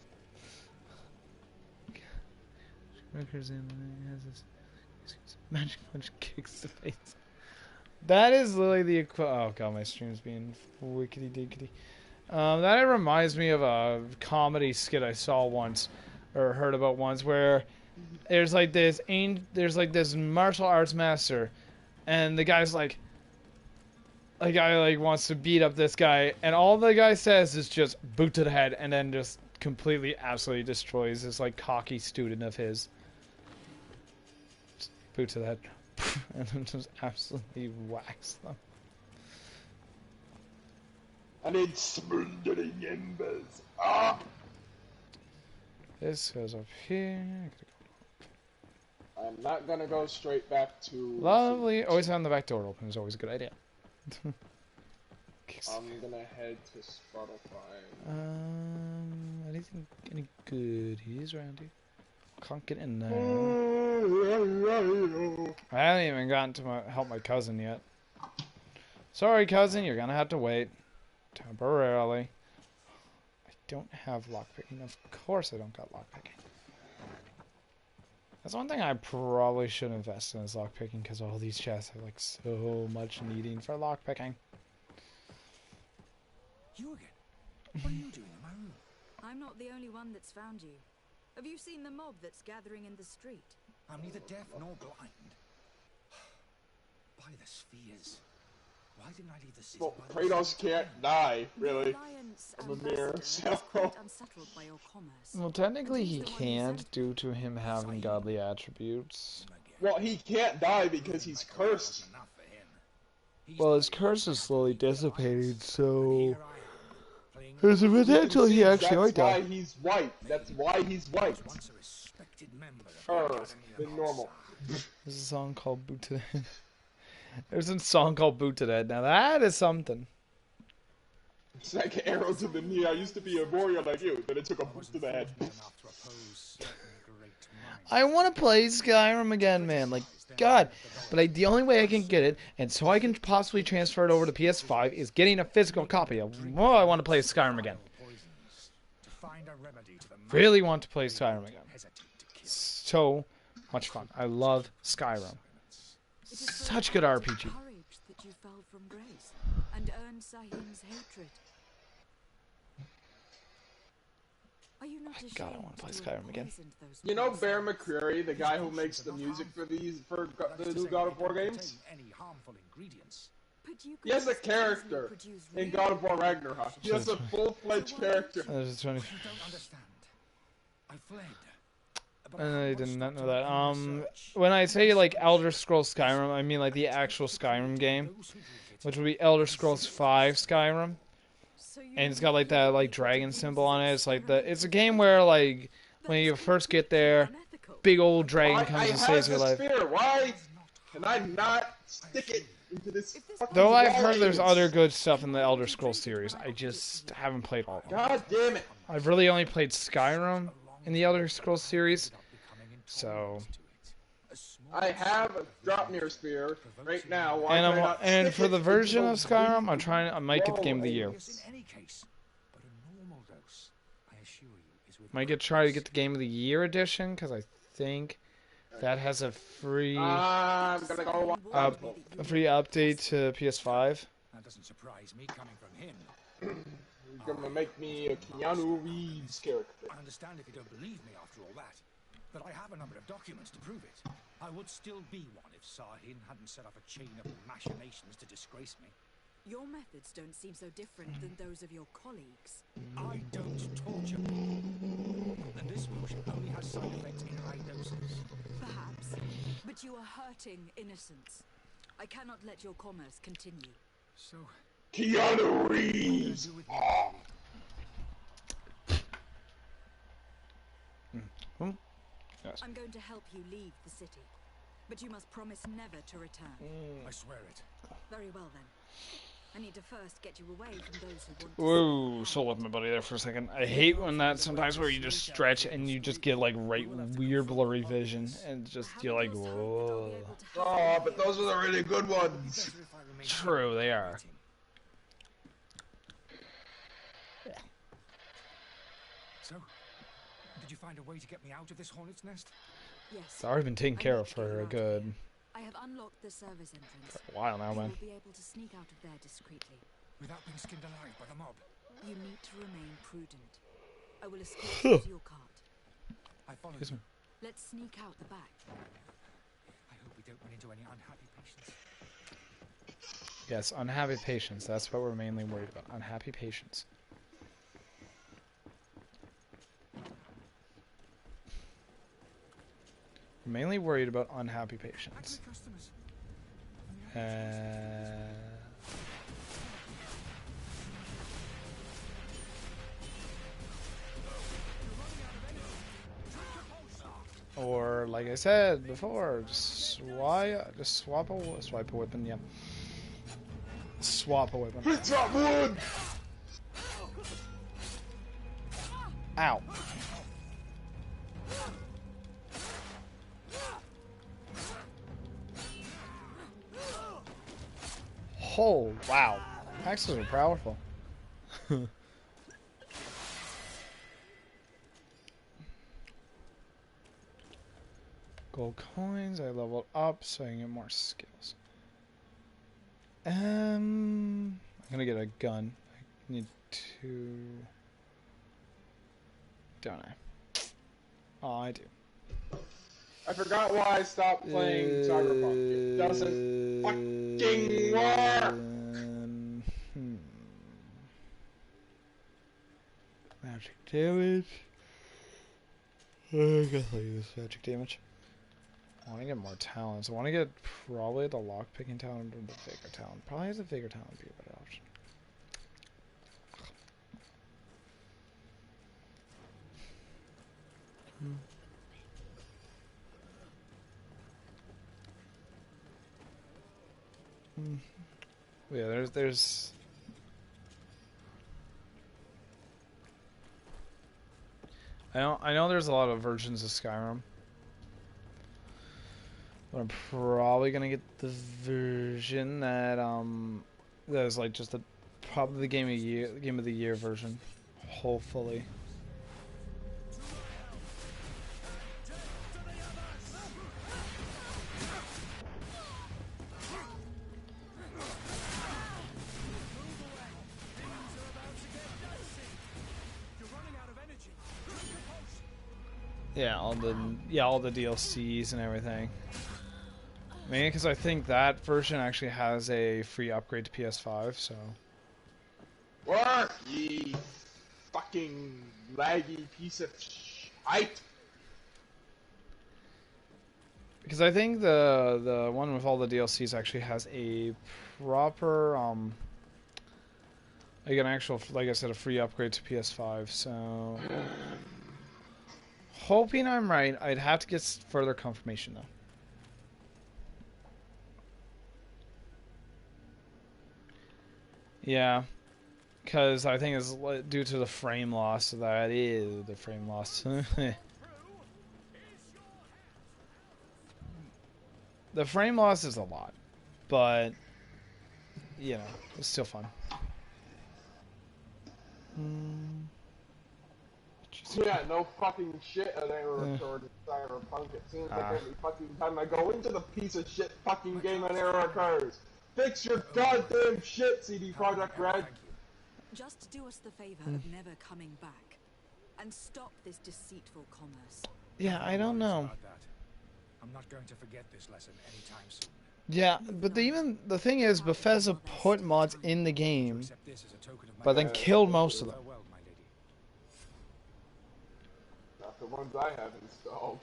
Magic punch kicks the face. That is literally the oh god, my stream's being wickety dickety. That reminds me of a comedy skit I saw once, or heard about once, where there's like this martial arts master, and the guy's like, a guy like wants to beat up this guy, and all the guy says is just boot to the head, and then just completely, absolutely destroys this like cocky student of his. Just boot to the head, and then just absolutely whacks them. I need smoldering embers. Ah! This goes up here. I'm not gonna go straight back to... Lovely. Always having the back door open is always a good idea. I'm gonna head to Spotify. Anything, any goodies around here? Can't get in there. I haven't even gotten to help my cousin yet. Sorry, cousin, you're gonna have to wait. Temporarily. I don't have lockpicking. Of course I don't got lockpicking. That's one thing I probably should invest in is lockpicking, because all these chests have like so much needing for lockpicking. You again? What are you doing in my room? I'm not the only one that's found you. Have you seen the mob that's gathering in the street? I'm neither deaf nor blind. By the spheres. Why didn't I leave the city? Well, Kratos can't die, really. I'm a mirror, so... Well, technically he can't due to him having godly attributes. Well, he can't die because he's cursed. Well, his curse is slowly dissipating, so... There's a potential he actually might die. That's why he's white. That's why he's white. Than normal. There's a song called Boot to the Head. There's a song called Boot to the Head. Now that is something. It's like an arrow to the knee. I used to be a warrior like you, but it took a boot to the head. I want to play Skyrim again, man. Like, God. But the only way I can get it, and so I can possibly transfer it over to PS5, is getting a physical copy of. Oh, I want to play Skyrim again. Really want to play Skyrim again. So much fun. I love Skyrim. Such good RPG. That you fell from grace and earned Sahim's hatred. God, I want to play Skyrim again. You know Bear McCreary, the guy who makes the music for the new God of War games? He has a character in God of War Ragnarok. He has a full-fledged character. I did not know that. When I say like Elder Scrolls Skyrim, I mean like the actual Skyrim game, which would be Elder Scrolls 5 Skyrim, and it's got like that like dragon symbol on it. It's like it's a game where like when you first get there, big old dragon comes and saves your life. Spear. Why can I not stick it into this? Though I've heard there's other good stuff in the Elder Scrolls series, I just haven't played all of them. God damn it! I've really only played Skyrim in the Elder Scrolls series, so. I have a Dropnir spear right now. And for the version of Skyrim, I might get the Game of the Year. Might try to get the Game of the Year edition, because I think that has a free I'm gonna go a free update to PS5. That doesn't surprise me coming from him. You're gonna make me a Keanu Reeves character. I understand if you don't believe me after all that, but I have a number of documents to prove it. I would still be one if Sahin hadn't set up a chain of machinations to disgrace me. Your methods don't seem so different than those of your colleagues. I don't torture people. And this potion only has side effects in high doses. Perhaps, but you are hurting innocents. I cannot let your commerce continue. So... Keanu Reeves! I'm going to help you leave the city, but you must promise never to return. I swear it. Very well then. I need to first get you away from those who want to. Whoa, sold up my buddy there for a second. I hate when that sometimes where you just stretch and you just get like weird blurry vision and just you're like, whoa. Oh, but those are the really good ones. True, they are. So, did you find a way to get me out of this hornet's nest? Yes. It's already been taken care of for a good. I have unlocked the service entrance. For a while now, man. You will be able to sneak out of there discreetly. Without being skinned alive by the mob? You need to remain prudent. I will escort you to your cart. I follow you. Let's sneak out the back. I hope we don't run into any unhappy patients. Yes, unhappy patients. That's what we're mainly worried about. Unhappy patients. Mainly worried about unhappy patients. Or like I said before, just swap a weapon. Yeah, swap a weapon. It's not wood. Ow. Oh, wow. Axes are powerful. Gold coins. I leveled up so I can get more skills. I'm gonna get a gun. I need to. Don't I? Oh, I do. I forgot why I stopped playing Cyberpunk. It doesn't fucking work! Magic damage. I guess I'll use magic damage. I want to get more talents. I want to get probably the lockpicking talent or the vigor talent. Probably the vigor talent would be a better option. Yeah, there's I know there's a lot of versions of Skyrim, but I'm probably gonna get the version that is like just probably the game of the year version, hopefully. Yeah, all the DLCs and everything. Mainly because I think that version actually has a free upgrade to PS5, so. Work, ye fucking laggy piece of shite. Because I think the one with all the DLCs actually has a proper like an actual, like I said, a free upgrade to PS5, so. Hoping I'm right, I'd have to get further confirmation though. Yeah, because I think it's due to the frame loss. That is the frame loss. The frame loss is a lot, but you know, it's still fun. Yeah, no fucking shit of error occurred in Cyberpunk. It seems like every fucking time I go into the piece of shit fucking game an error occurs. Fix your goddamn shit, CD Projekt Red! Just do us the favor of never coming back. And stop this deceitful commerce. Yeah, I don't know. I'm not going to forget this lesson anytime soon. Yeah, but the thing is, Bethesda put mods in the game, but then killed most of them. Not the ones I have installed.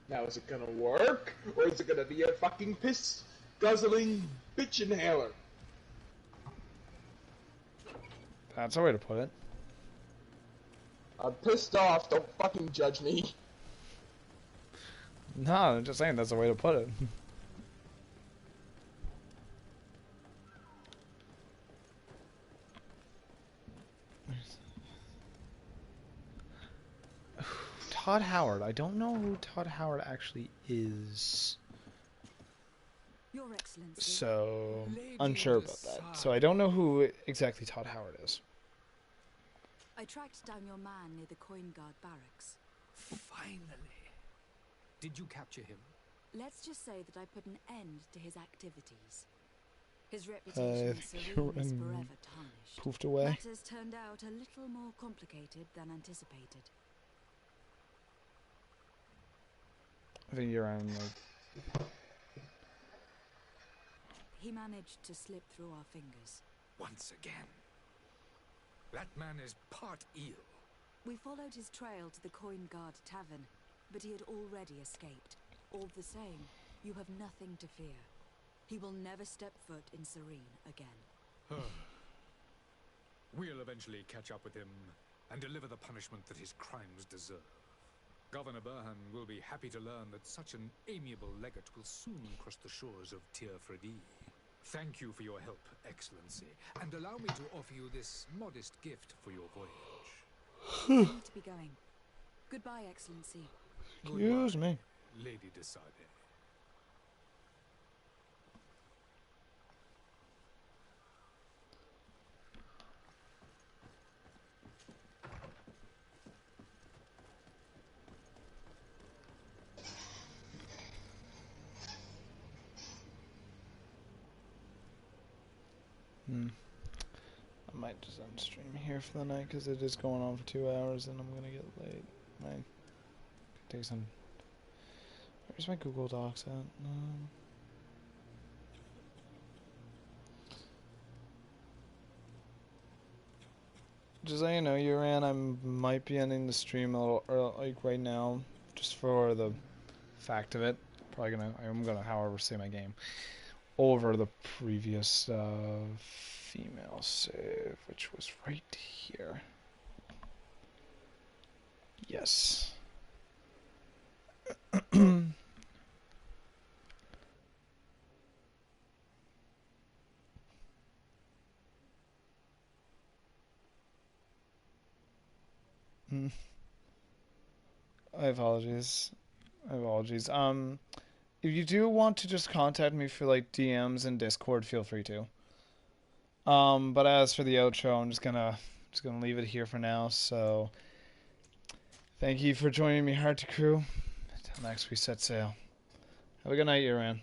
Now is it gonna work? Or is it gonna be a fucking piss guzzling bitch inhaler? That's a way to put it. I'm pissed off, don't fucking judge me. No, I'm just saying that's a way to put it. Todd Howard. I don't know who Todd Howard actually is. Your Excellency. So, unsure about that. So I don't know who exactly Todd Howard is. I tracked down your man near the Coin Guard barracks. Finally. Did you capture him? Let's just say that I put an end to his activities. His reputation in Serene is forever tarnished. Poofed away. Matters turned out a little more complicated than anticipated. I think you're on like... He managed to slip through our fingers. Once again. That man is part eel. We followed his trail to the Coin Guard Tavern, but he had already escaped. All the same, you have nothing to fear. He will never step foot in Serene again. We'll eventually catch up with him and deliver the punishment that his crimes deserve. Governor Burhan will be happy to learn that such an amiable legate will soon cross the shores of Tir Fredi. Thank you for your help, Excellency, and allow me to offer you this modest gift for your voyage. I need to be going. Goodbye, Excellency. Excuse me. Lady de Sade. I might just end stream here for the night because it is going on for 2 hours and I'm gonna get late. Might take some. Where's my Google Docs at? Just so you know, Uran, I might be ending the stream a little early, like right now, just for the fact of it. I'm gonna, however, say my game over the previous female save, which was right here. Yes. My apologies. If you do want to just contact me for like DMs and Discord, feel free to. But as for the outro, I'm just gonna leave it here for now. So, thank you for joining me, Heart to Crew. Until next we set sail. Have a good night, Uran.